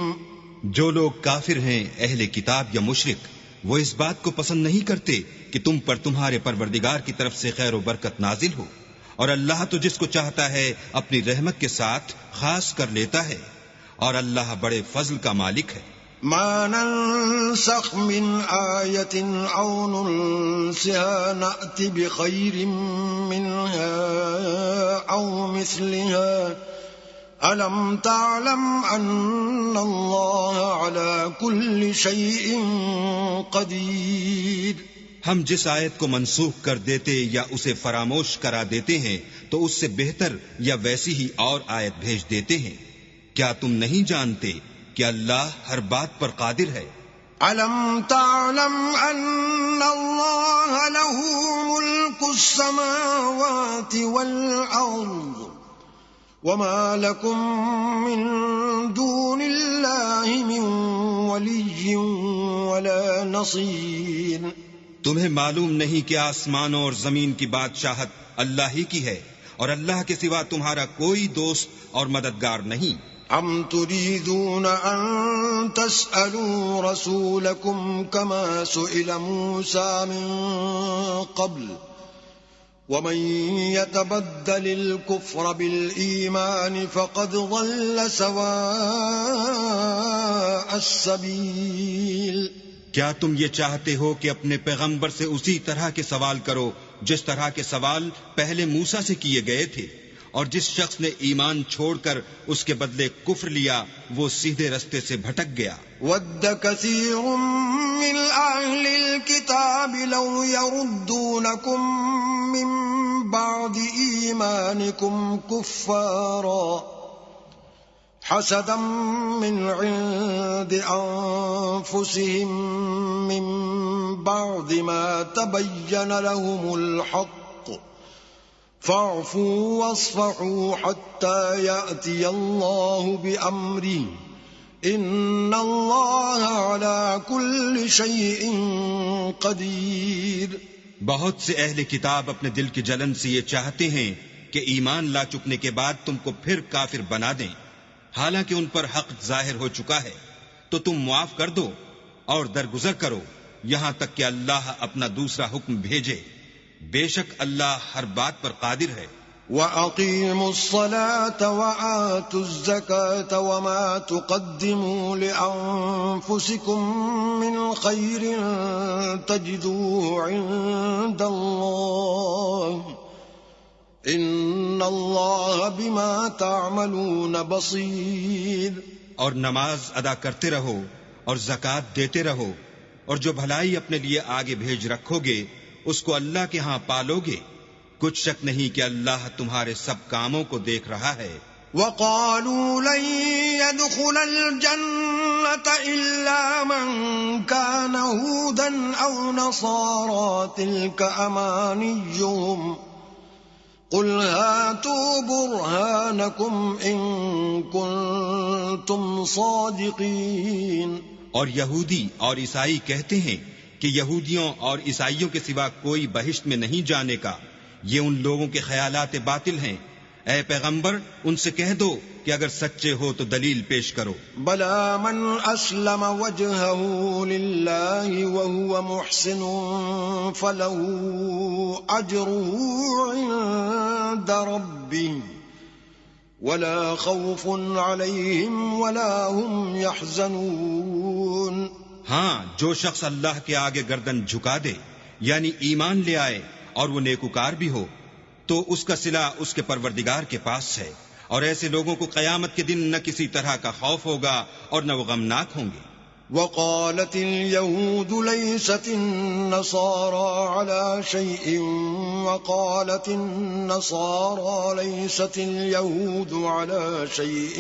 جو لوگ کافر ہیں، اہل کتاب یا مشرک، وہ اس بات کو پسند نہیں کرتے کہ تم پر تمہارے پروردگار کی طرف سے خیر و برکت نازل ہو، اور اللہ تو جس کو چاہتا ہے اپنی رحمت کے ساتھ خاص کر لیتا ہے، اور اللہ بڑے فضل کا مالک ہے. ما ننسخ من آية أو ننسها نأت بخير منها أو مثلها أَلَمْ تَعْلَمْ أَنَّ اللَّهَ عَلَى كُلِّ شَيْءٍ قَدِيرٌ. ہم جس آیت کو منسوخ کر دیتے یا اسے فراموش کرا دیتے ہیں تو اس سے بہتر یا ویسی ہی اور آیت بھیج دیتے ہیں. کیا تم نہیں جانتے کہ اللہ ہر بات پر قادر ہے؟ أَلَمْ تَعْلَمْ أَنَّ اللَّهَ لَهُ مُلْكُ السَّمَاوَاتِ وَالْأَرْضِ وما لكم من دون الله من ولي ولا نصير. تمہیں معلوم نہیں کہ آسمانوں اور زمین کی بادشاہت اللہ ہی کی ہے، اور اللہ کے سوا تمہارا کوئی دوست اور مددگار نہیں. ام تريدون ان تسألوا رسولكم كما سئل موسى من قبل ومن يتبدل الكفر بالإيمان فقد ضل سواء السبيل. کیا تم یہ چاہتے ہو کہ اپنے پیغمبر سے اسی طرح کے سوال کرو جس طرح کے سوال پہلے موسیٰ سے کیے گئے تھے، اور جس شخص نے ایمان چھوڑ کر اس کے بدلے کفر لیا وہ سیدھے رستے سے بھٹک گیا. ود كثير من أهل الكتاب لو يردونكم من بعد إيمانكم كفارا حسدا من عند أنفسهم من بعد ما تبين لهم الحق فاعفوا واصفحوا حتى يأتي الله بأمره ان اللہ علی کل شیء قدیر. بہت سے اہل کتاب اپنے دل کی جلن سے یہ چاہتے ہیں کہ ایمان لا چکنے کے بعد تم کو پھر کافر بنا دیں، حالانکہ ان پر حق ظاہر ہو چکا ہے. تو تم معاف کر دو اور درگزر کرو یہاں تک کہ اللہ اپنا دوسرا حکم بھیجے. بے شک اللہ ہر بات پر قادر ہے. وَأَقِيمُوا الصَّلَاةَ وَآتُوا الزَّكَاةَ وَمَا تُقَدِّمُوا لِأَنفُسِكُم مِّنْ خَيْرٍ تَجِدُوهُ عِندَ اللَّهِ إِنَّ اللَّهَ بِمَا تَعْمَلُونَ بَصِيرٌ. اور نماز ادا کرتے رہو اور زکوٰۃ دیتے رہو، اور جو بھلائی اپنے لیے آگے بھیج رکھو گے اس کو اللہ کے ہاں پالو گے. کچھ شک نہیں کہ اللہ تمہارے سب کاموں کو دیکھ رہا ہے. وَقَالُوا لَن يَدْخُلَ الْجَنَّةَ إِلَّا مَن كَانَ هُودًا أَوْ نَصَارَىٰ تِلْكَ أَمَانِيُّهُمْ قُلْ هَاتُوا بُرْهَانَكُمْ إِن كُنتُمْ صَادِقِينَ. اور یہودی اور عیسائی کہتے ہیں کہ یہودیوں اور عیسائیوں کے سوا کوئی بہشت میں نہیں جانے کا. یہ ان لوگوں کے خیالات باطل ہیں. اے پیغمبر ان سے کہہ دو کہ اگر سچے ہو تو دلیل پیش کرو۔ بلا من اسلم وجهه لله وهو محسن فله اجره عند ربه ولا خوف عليهم ولا هم يحزنون۔ ہاں، جو شخص اللہ کے آگے گردن جھکا دے یعنی ایمان لے آئے اور وہ نیکوکار بھی ہو تو اس کا صلہ اس کے پروردگار کے پاس ہے، اور ایسے لوگوں کو قیامت کے دن نہ کسی طرح کا خوف ہوگا اور نہ وہ غمناک ہوں گے۔ وقالت اليهود ليست النصارى على شيء وقالت النصارى ليست اليهود على شيء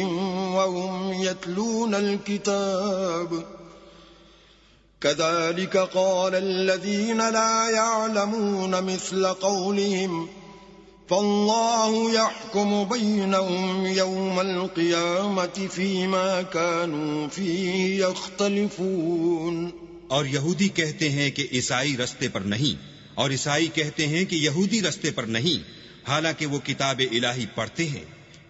وهم يتلون الكتاب كذلك قال الذين لا يعلمون مثل قولهم فالله يحكم بينهم يوم القيامة فيما كانوا فيه يختلفون۔ اور یہودی کہتے ہیں کہ عیسائی رستے پر نہیں، اور عیسائی کہتے ہیں کہ یہودی رستے پر نہیں، حالانکہ وہ کتاب الہی پڑھتے ہیں۔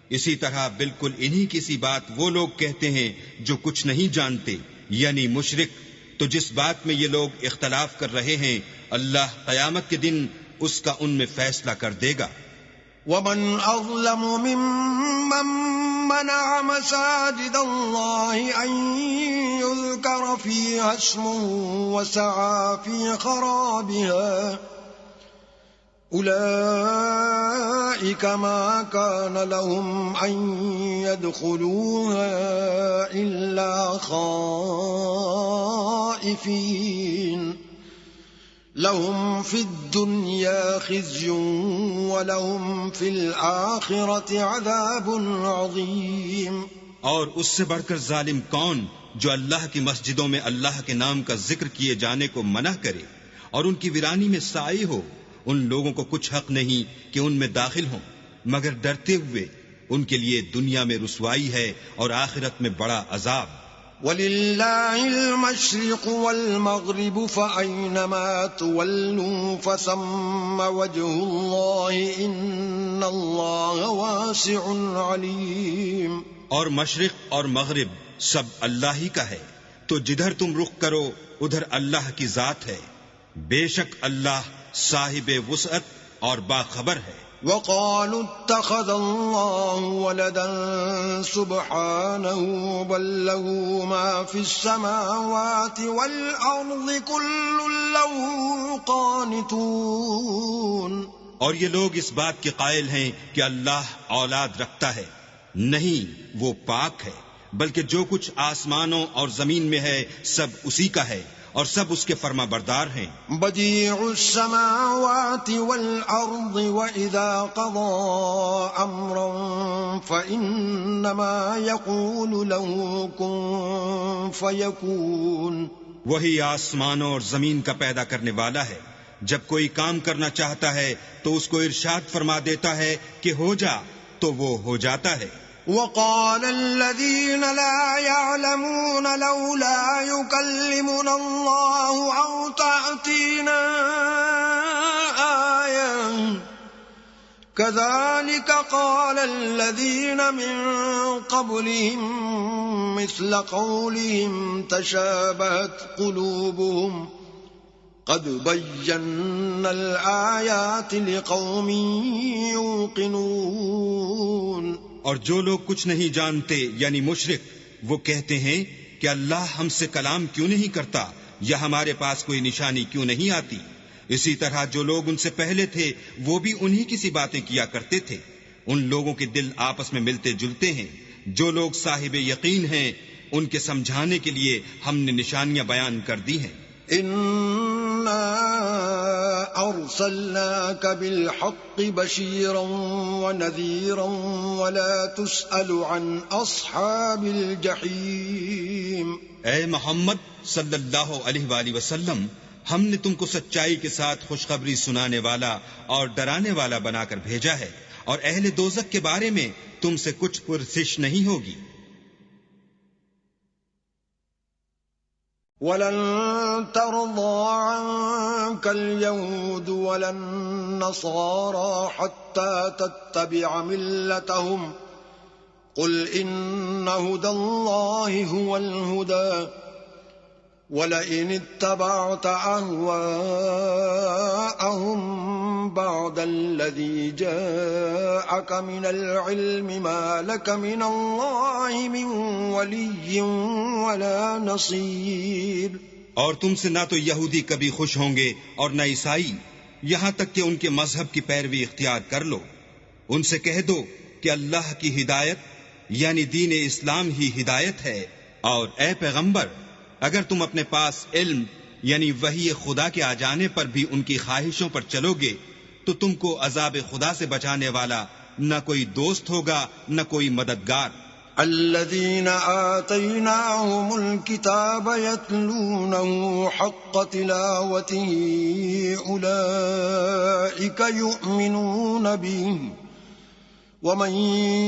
اسی طرح بالکل انہی کی سی بات وہ لوگ کہتے ہیں جو کچھ نہیں جانتے، یعنی مشرک۔ تو جس بات میں یہ لوگ اختلاف کر رہے ہیں اللہ قیامت کے دن اس کا ان میں فیصلہ کر دے گا۔ ومن أظلم ممن منع مساجد الله أن يذكر فيها اسمه وسعى في خرابها أولئك ما كان لهم أن يدخلوها إلا خائفين لهم في الدنيا خزي ولهم في الآخرة عذاب عظيم۔ اور اس سے بڑھ کر ظالم کون جو اللہ کی مسجدوں میں اللہ کے نام کا ذکر کیے جانے کو منع کرے اور ان کی ویرانی میں سائی ہو؟ ان لوگوں کو کچھ حق نہیں کہ ان میں داخل ہوں، مگر ڈرتے ہوئے ان کے لیے دنیا میں رسوائی ہے اور آخرت میں بڑا عذاب۔ وَلِلَّهِ الْمَشْرِقُ وَالْمَغْرِبُ فَأَيْنَمَا تُوَلُّوا فَثَمَّ وَجْهُ اللَّهِ إِنَّ اللَّهَ وَاسِعٌ عَلِيمٌ۔ اور مشرق اور مغرب سب اللہ ہی کا ہے، تو جدھر تم رخ کرو ادھر اللہ کی ذات ہے، بے شک اللہ صاحب وسعت اور باخبر ہے۔ وقالوا اتخذ الله ولدا سبحانه بل له ما في السماوات والأرض كل له قانتون۔ اور یہ لوگ اس بات کے قائل ہیں کہ اللہ اولاد رکھتا ہے، نہیں، وہ پاک ہے، بلکہ جو کچھ آسمانوں اور زمین میں ہے سب اسی کا ہے اور سب اس کے فرما بردار ہیں۔ بدیع السماوات والارض واذا قضى امرا فانما يقول له كن فيكون۔ وہی آسمانوں اور زمین کا پیدا کرنے والا ہے، جب کوئی کام کرنا چاہتا ہے تو اس کو ارشاد فرما دیتا ہے کہ ہو جا، تو وہ ہو جاتا ہے۔ وقال الذين لا يعلمون لولا يكلمنا الله أو تأتينا آية كذلك قال الذين من قبلهم مثل قولهم تشابهت قلوبهم قد بينا الآيات لقوم يوقنون۔ اور جو لوگ کچھ نہیں جانتے یعنی مشرک، وہ کہتے ہیں کہ اللہ ہم سے کلام کیوں نہیں کرتا یا ہمارے پاس کوئی نشانی کیوں نہیں آتی۔ اسی طرح جو لوگ ان سے پہلے تھے وہ بھی انہی کی سی باتیں کیا کرتے تھے۔ ان لوگوں کے دل آپس میں ملتے جلتے ہیں۔ جو لوگ صاحب یقین ہیں ان کے سمجھانے کے لیے ہم نے نشانیاں بیان کر دی ہیں۔ اِنَّا أَرْسَلْنَاكَ بِالْحَقِّ بَشِيرًا وَنَذِيرًا وَلَا تُسْأَلُ عَنْ أَصْحَابِ الْجَحِيمِ۔ اے محمد صلی اللہ علیہ وآلہ وسلم، ہم نے تم کو سچائی کے ساتھ خوشخبری سنانے والا اور ڈرانے والا بنا کر بھیجا ہے، اور اہل دوزخ کے بارے میں تم سے کچھ پرسش نہیں ہوگی۔ وَلَن تَرْضَىٰ عَنكَ الْيَهُودُ وَلَا النَّصَارَىٰ حَتَّىٰ حتى تتبع ملتهم قل إن هدى الله هو الهدى وَلَئِنِ اتَّبَعْتَ أَهْوَاءَهُمْ بَعْدَ الَّذِي جَاءَكَ مِنَ الْعِلْمِ مَا لَكَ مِنَ اللَّهِ مِنْ وَلِيٍّ وَلَا نَصِيرٍ۔ اور تم سے نہ تو یہودی کبھی خوش ہوں گے اور نہ عیسائی، یہاں تک کہ ان کے مذہب کی پیروی اختیار کر لو۔ ان سے کہہ دو کہ اللہ کی ہدایت یعنی دین اسلام ہی ہدایت ہے، اور اے پیغمبر اگر تم اپنے پاس علم یعنی وحی خدا کے آ جانے پر بھی ان کی خواہشوں پر چلو گے تو تم کو عذاب خدا سے بچانے والا نہ کوئی دوست ہوگا نہ کوئی مددگار۔ الذين آتيناهم الكتاب يتلونه حق تلاوته أولئك يؤمنون به ومن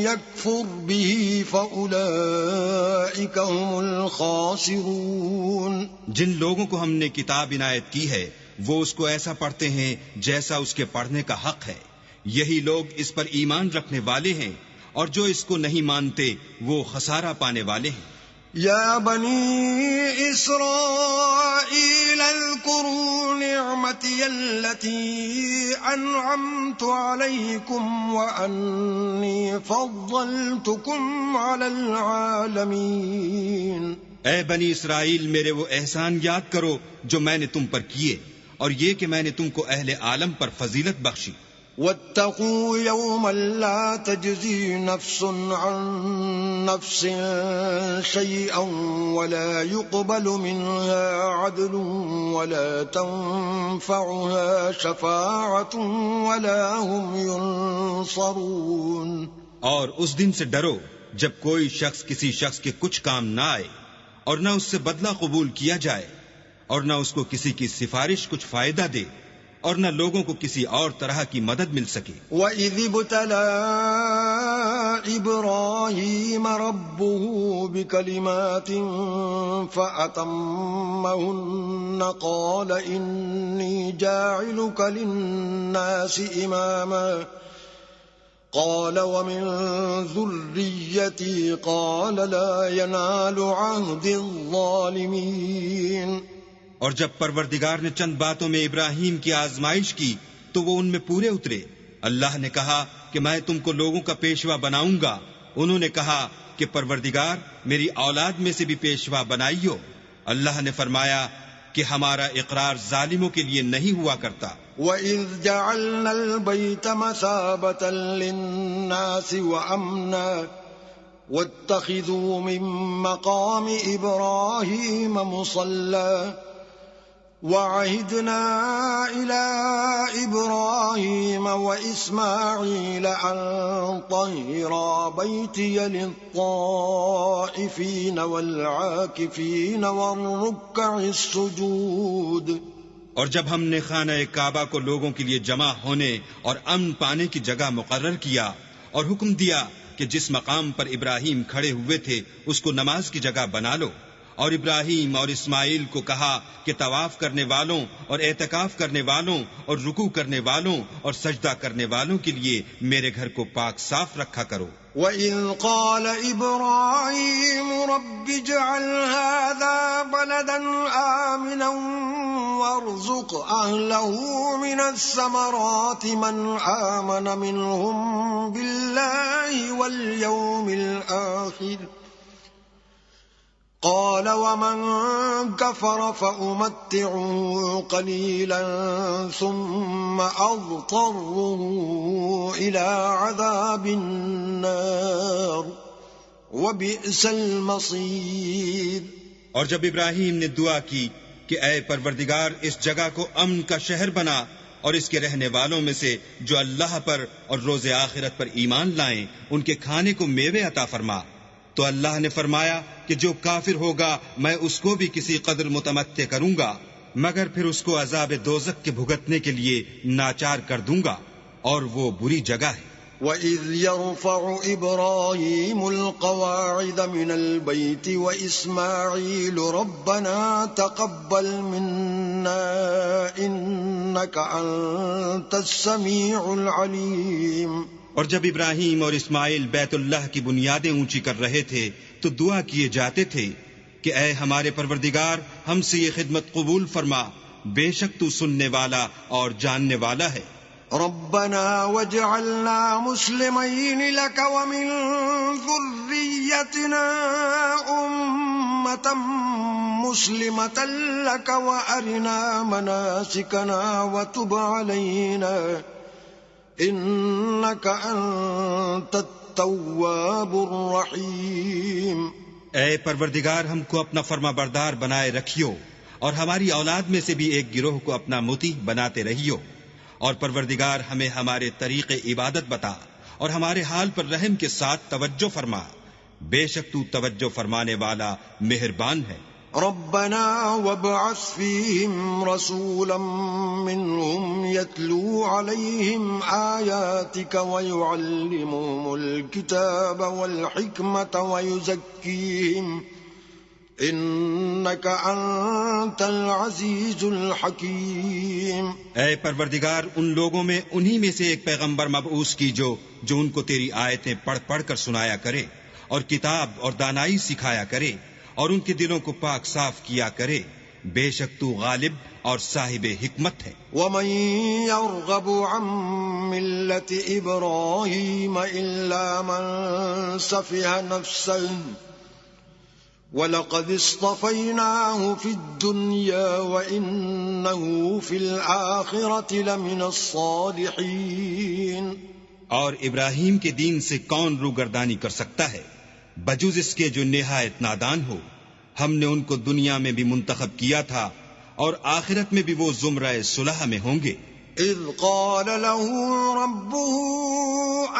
يكفر به فأولئك هم الخاسرون۔ جن لوگوں کو ہم نے کتاب عنایت کی ہے وہ اس کو ایسا پڑھتے ہیں جیسا اس کے پڑھنے کا حق ہے، یہی لوگ اس پر ایمان رکھنے والے ہیں، اور جو اس کو نہیں مانتے وہ خسارہ پانے والے ہیں۔ یا بنی اسرائیل اذکروا نعمتی التي انعمت علیکم وانی فضلتکم علی العالمین۔ اے بنی اسرائیل میرے وہ احسان یاد کرو جو میں نے تم پر کیے، اور یہ کہ میں نے تم کو اہل عالم پر فضیلت بخشی۔ واتقوا يوما لا تجزي نفس عن نفس شيئا ولا يقبل منها عدل ولا تنفعها شفاعة ولا هم ينصرون۔ اور اس دن سے ڈرو جب کوئی شخص کسی شخص کے کچھ کام نہ آئے اور نہ اس سے بدلہ قبول کیا جائے اور نہ اس کو کسی کی سفارش کچھ فائدہ دے اور نہ لوگوں کو کسی اور طرح کی مدد مل سکے۔ وَإِذِ ابْتَلَىٰ إِبْرَاهِيمَ رَبُّهُ بِكَلِمَاتٍ فَأَتَمَّهُنَّ قَالَ إِنِّي جَاعِلُكَ لِلنَّاسِ إِمَامًا قَالَ وَمِن ذُرِّيَّتِي قَالَ لَا يَنَالُ عَهْدِي الظَّالِمِينَ۔ اور جب پروردگار نے چند باتوں میں ابراہیم کی آزمائش کی تو وہ ان میں پورے اترے۔ اللہ نے کہا کہ میں تم کو لوگوں کا پیشوا بناؤں گا۔ انہوں نے کہا کہ پروردگار میری اولاد میں سے بھی پیشوا بنائیو۔ اللہ نے فرمایا کہ ہمارا اقرار ظالموں کے لیے نہیں ہوا کرتا۔ وَإِذْ جَعَلْنَا الْبَيْتَ مَثَابَةً لِلنَّاسِ وَأَمْنًا وَاتَّخِذُوا مِن مَّقَامِ إِبْرَاهِيمَ مُصَلًّى وَعَهِدْنَا إِلَىٰ إِبْرَاهِيمَ وَإِسْمَاعِيلَ أَن طَهِّرَا بَيْتِيَ لِلطَّائِفِينَ وَالْعَاكِفِينَ وَالرُّكَّعِ السُّجُودِ۔ اور جب ہم نے خانہ کعبہ کو لوگوں کے لیے جمع ہونے اور امن پانے کی جگہ مقرر کیا اور حکم دیا کہ جس مقام پر ابراہیم کھڑے ہوئے تھے اس کو نماز کی جگہ بنا لو، اور ابراہیم اور اسماعیل کو کہا کہ طواف کرنے والوں اور اعتکاف کرنے والوں اور رکوع کرنے والوں اور سجدہ کرنے والوں کے لیے میرے گھر کو پاک صاف رکھا کرو۔ وَإِذْ قَالَ إِبْرَاهِيمُ رَبِّ اجْعَلْ هَٰذَا بَلَدًا آمِنًا وَارْزُقْ أَهْلَهُ مِنَ الثَّمَرَاتِ مَنْ آمَنَ مِنْهُم بِاللَّهِ وَالْيَوْمِ الْآخِرِ قَالَ وَمَن كَفَرَ فَأُمَتِّعُهُ قَلِيلًا ثُمَّ أَضْطَرُّهُ إِلَىٰ عَذَابِ النَّارِ وَبِئْسَ الْمَصِيرُ۔ اور جب ابراہیم نے دعا کی کہ اے پروردگار اس جگہ کو امن کا شہر بنا اور اس کے رہنے والوں میں سے جو اللہ پر اور روز آخرت پر ایمان لائیں ان کے کھانے کو میوے عطا فرما، تو اللہ نے فرمایا کہ جو کافر ہوگا میں اس کو بھی کسی قدر متمتع کروں گا، مگر پھر اس کو عذاب دوزخ کے بھگتنے کے لیے ناچار کر دوں گا، اور وہ بری جگہ ہے۔ وَإِذْ يَرْفَعُ إِبْرَاهِيمُ الْقَوَاعِدَ مِنَ الْبَيْتِ وَإِسْمَاعِيلُ رَبَّنَا تَقَبَّلْ مِنَّا إِنَّكَ أَنْتَ السَّمِيعُ الْعَلِيمُ۔ اور جب ابراہیم اور اسماعیل بیت اللہ کی بنیادیں اونچی کر رہے تھے تو دعا کیے جاتے تھے کہ اے ہمارے پروردگار ہم سے یہ خدمت قبول فرما، بے شک تو سننے والا اور جاننے والا ہے۔ ربنا واجعلنا مسلمين لك ومن ذريتنا أمة مسلمة لك وأرنا مناسكنا وتب علينا إنك أنت التواب الرحيم۔ اے پروردگار ہم کو اپنا فرما بردار بنائے رکھیو اور ہماری اولاد میں سے بھی ایک گروہ کو اپنا مطیع بناتے رہیو، اور پروردگار ہمیں ہمارے طریق عبادت بتا اور ہمارے حال پر رحم کے ساتھ توجہ فرما، بے شک تو توجہ فرمانے والا مہربان ہے۔ ربنا وابعث فيهم رسولا منهم يتلو عليهم آياتك ويعلمهم الكتاب والحكمة ويزكيهم إنك أنت العزيز الحكيم۔ اے پروردگار ان لوگوں میں انہی میں سے ایک پیغمبر مبعوث کی جو ان کو تیری آیتیں پڑھ پڑھ کر سنایا کرے اور کتاب اور دانائی سکھایا کرے اور ان کے دلوں کو پاک صاف کیا کرے، بے شک تو غالب اور صاحب حکمت ہے۔ وَمَن يَرْغَبُ عَن مِّلَّةِ إِبْرَاهِيمَ إِلَّا مَن سَفِهَ نَفْسَهُ وَلَقَدِ اصْطَفَيْنَاهُ فِي الدُّنْيَا وَإِنَّهُ فِي الْآخِرَةِ لَمِنَ الصَّالِحِينَ۔ اور ابراہیم کے دین سے کون روگردانی کر سکتا ہے بجز اس کے جو نہایت نادان ہو؟ ہم نے ان کو دنیا میں بھی منتخب کیا تھا اور آخرت میں بھی وہ زمرہ صلح میں ہوں گے۔ اذ قال له ربه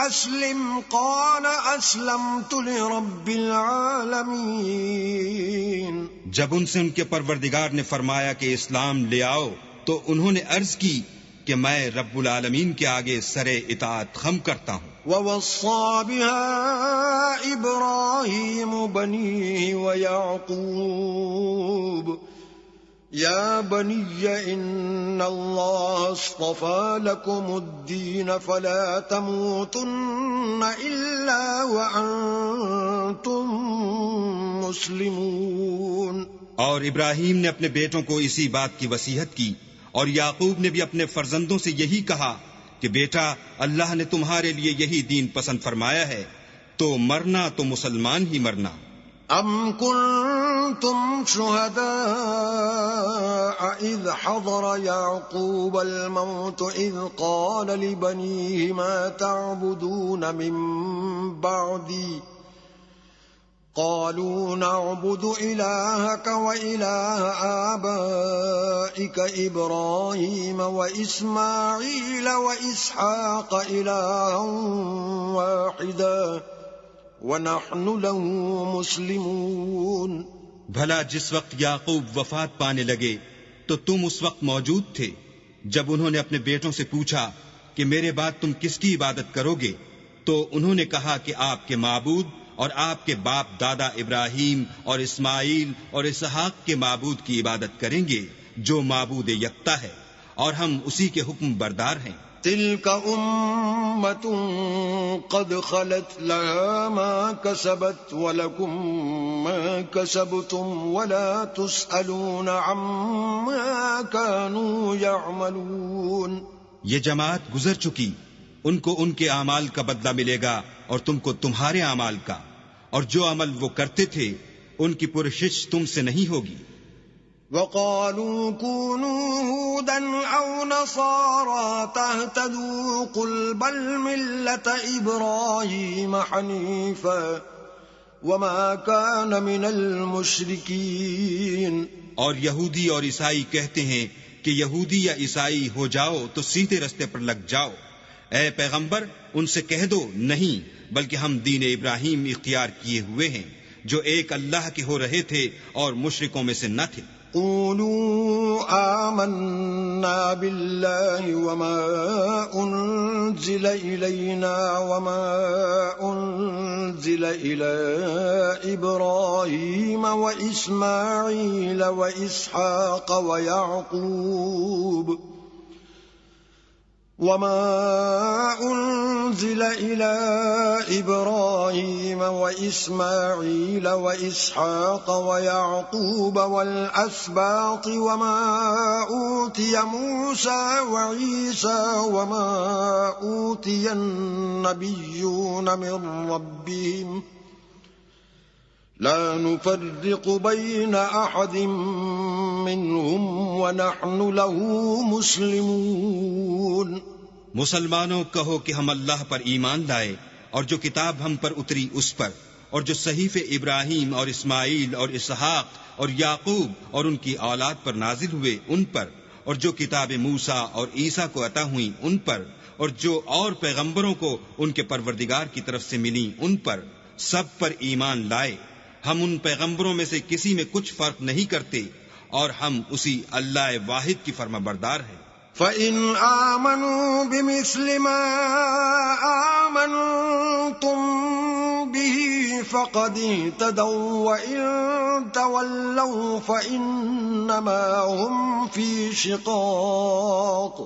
اسلم قال اسلمت لرب العالمین۔ جب ان سے ان کے پروردگار نے فرمایا کہ اسلام لے آؤ تو انہوں نے عرض کی کہ میں رب العالمین کے آگے سر اطاعت خم کرتا ہوں۔ وَوَصَّى بِهَا إِبْرَاهِيمُ بَنِيهِ وَيَعْقُوبُ يَا بَنِيَّ إِنَّ اللَّهَ اصْطَفَى لَكُمُ الدِّينَ فَلَا تَمُوتُنَّ إِلَّا وَأَنْتُمْ مُسْلِمُونَ۔ اور ابراہیم نے اپنے بیٹوں کو اسی بات کی وصیت کی، اور یعقوب نے بھی اپنے فرزندوں سے یہی کہا کہ بیٹا اللہ نے تمہارے لیے یہی دین پسند فرمایا ہے، تو مرنا تو مسلمان ہی مرنا۔ ام کنتم شہداء اذ حضر یعقوب الموت اذ قال لبنیہ ما تعبدون من بعدی قالوا نعبد إلهك وإله آبائك إبراهيم وإسماعيل وإسحاق إلها واحدا ونحن له مسلمون۔ بھلا جس وقت یعقوب وفات پانے لگے تو تم اس وقت موجود تھے جب انہوں نے اپنے بیٹوں سے پوچھا کہ میرے بعد تم کس کی عبادت کرو گے؟ تو انہوں نے کہا کہ آپ کے معبود اور آپ کے باپ دادا ابراہیم اور اسماعیل اور اسحاق کے معبود کی عبادت کریں گے جو معبود یکتا ہے، اور ہم اسی کے حکم بردار ہیں۔ تلک امت قد خلت لها ما کسبت ولکم ما کسبتم ولا تسألون عما كانوا يعملون۔ یہ جماعت گزر چکی، ان کو ان کے اعمال کا بدلہ ملے گا اور تم کو تمہارے اعمال کا، اور جو عمل وہ کرتے تھے ان کی پرشش تم سے نہیں ہوگی۔ وَقَالُوا كُونُوا هُودًا أَوْ نَصَارَىٰ تَهْتَدُوا قُلْ بَلْ مِلَّةَ إِبْرَاهِيمَ حَنِيفًا وَمَا كَانَ مِنَ الْمُشْرِكِينَ۔ اور یہودی اور عیسائی کہتے ہیں کہ یہودی یا عیسائی ہو جاؤ تو سیدھے رستے پر لگ جاؤ۔ اے پیغمبر ان سے کہہ دو نہیں، بلکہ ہم دین ابراہیم اختیار کیے ہوئے ہیں جو ایک اللہ کے ہو رہے تھے اور مشرکوں میں سے نہ تھے۔ قولوا آمنا بالله وما أنزل إلينا وما أنزل إلى إبراهيم وإسماعيل وإسحاق ويعقوب وما أنزل إلى إبراهيم وإسماعيل وإسحاق ويعقوب والأسباط وما أوتي موسى وعيسى وما أوتي النبيون من ربهم لا نفرق بين أحد منهم ونحن له مسلمون۔ مسلمانوں کہو کہ ہم اللہ پر ایمان لائے اور جو کتاب ہم پر اتری اس پر، اور جو صحیفے ابراہیم اور اسماعیل اور اسحاق اور یعقوب اور ان کی اولاد پر نازل ہوئے ان پر، اور جو کتاب موسیٰ اور عیسیٰ کو عطا ہوئیں ان پر، اور جو اور پیغمبروں کو ان کے پروردگار کی طرف سے ملی ان پر، سب پر ایمان لائے۔ ہم ان پیغمبروں میں سے کسی میں کچھ فرق نہیں کرتے اور ہم اسی اللہ واحد کی فرما بردار ہیں۔ فَإِنْ آمَنُوا بِمِثْلِ مَا آمَنْتُمْ بِهِ فَقَدِ اهْتَدَوْا وَإِنْ تَوَلَّوْا فَإِنَّمَا هُمْ فِي شِقَاقٍ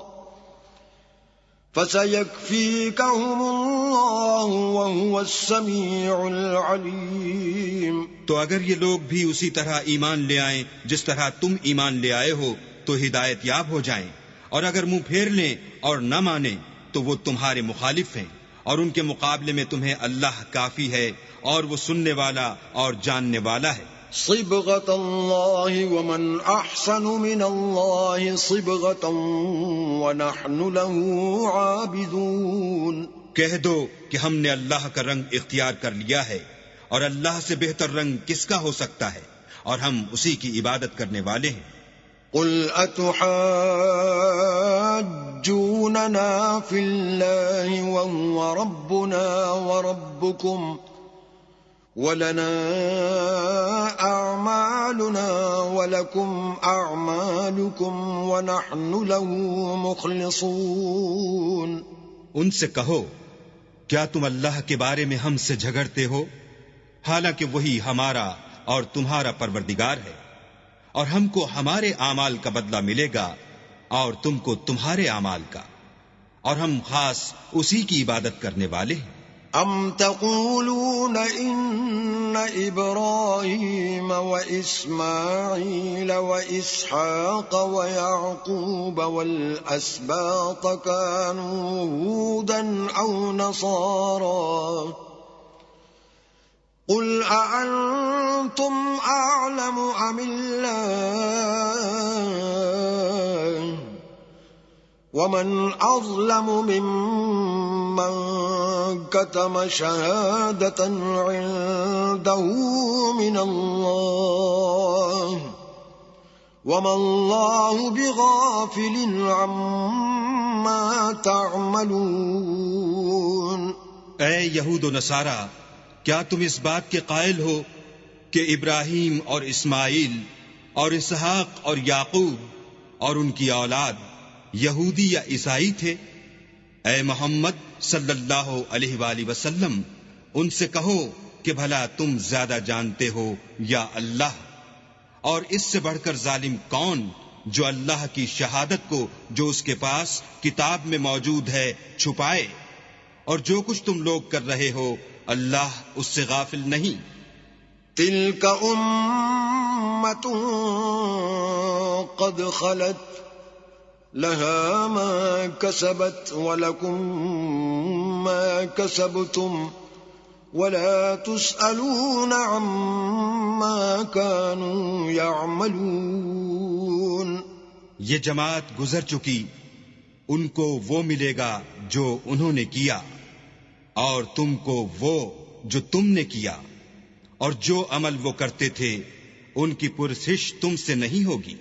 فَسَيَكْفِيكَهُمُ اللَّهُ وَهُوَ السَّمِيعُ الْعَلِيمُ۔ تو اگر یہ لوگ بھی اسی طرح ایمان لے آئیں جس طرح تم ایمان لے آئے ہو تو ہدایت یاب ہو جائیں، اور اگر منہ پھیر لیں اور نہ مانیں تو وہ تمہارے مخالف ہیں، اور ان کے مقابلے میں تمہیں اللہ کافی ہے اور وہ سننے والا اور جاننے والا ہے۔ صبغة الله ومن أحسن من الله صبغة ونحن له عابدون۔ کہہ دو کہ ہم نے اللہ کا رنگ اختیار کر لیا ہے، اور اللہ سے بہتر رنگ کس کا ہو سکتا ہے، اور ہم اسی کی عبادت کرنے والے ہیں۔ قل أتحاجوننا في الله وهو ربنا وربكم ولنا أعمالنا ولكم أعمالكم ونحن له مخلصون۔ ان سے کہو کیا تم اللہ کے بارے میں ہم سے جھگڑتے ہو، حالانکہ وہی ہمارا اور تمہارا پروردگار ہے، اور ہم کو ہمارے اعمال کا بدلہ ملے گا اور تم کو تمہارے اعمال کا، اور ہم خاص اسی کی عبادت کرنے والے ہیں۔ ام تقولون ان ابراہیم واسماعیل واسحاق ویعقوب والاسباط كانوا هودا او نصارا قل أأنتم أعلم أم الله ومن أظلم ممن كتم شهادة عنده من الله وما الله بغافل عما تعملون۔ اے یہود و نصارہ، کیا تم اس بات کے قائل ہو کہ ابراہیم اور اسماعیل اور اسحاق اور یعقوب اور ان کی اولاد یہودی یا عیسائی تھے؟ اے محمد صلی اللہ علیہ وآلہ وسلم، ان سے کہو کہ بھلا تم زیادہ جانتے ہو یا اللہ؟ اور اس سے بڑھ کر ظالم کون جو اللہ کی شہادت کو جو اس کے پاس کتاب میں موجود ہے چھپائے؟ اور جو کچھ تم لوگ کر رہے ہو اللہ اس سے غافل نہیں۔ تلک امۃ قد خلت لها ما كسبت ولكم ما كسبتم ولا تسألون عما كانوا يعملون۔ یہ جماعت گزر چکی، ان کو وہ ملے گا جو انہوں نے کیا، اور تم کو وہ جو تم نے کیا، اور جو عمل وہ کرتے تھے ان کی پرسش تم سے نہیں ہوگی۔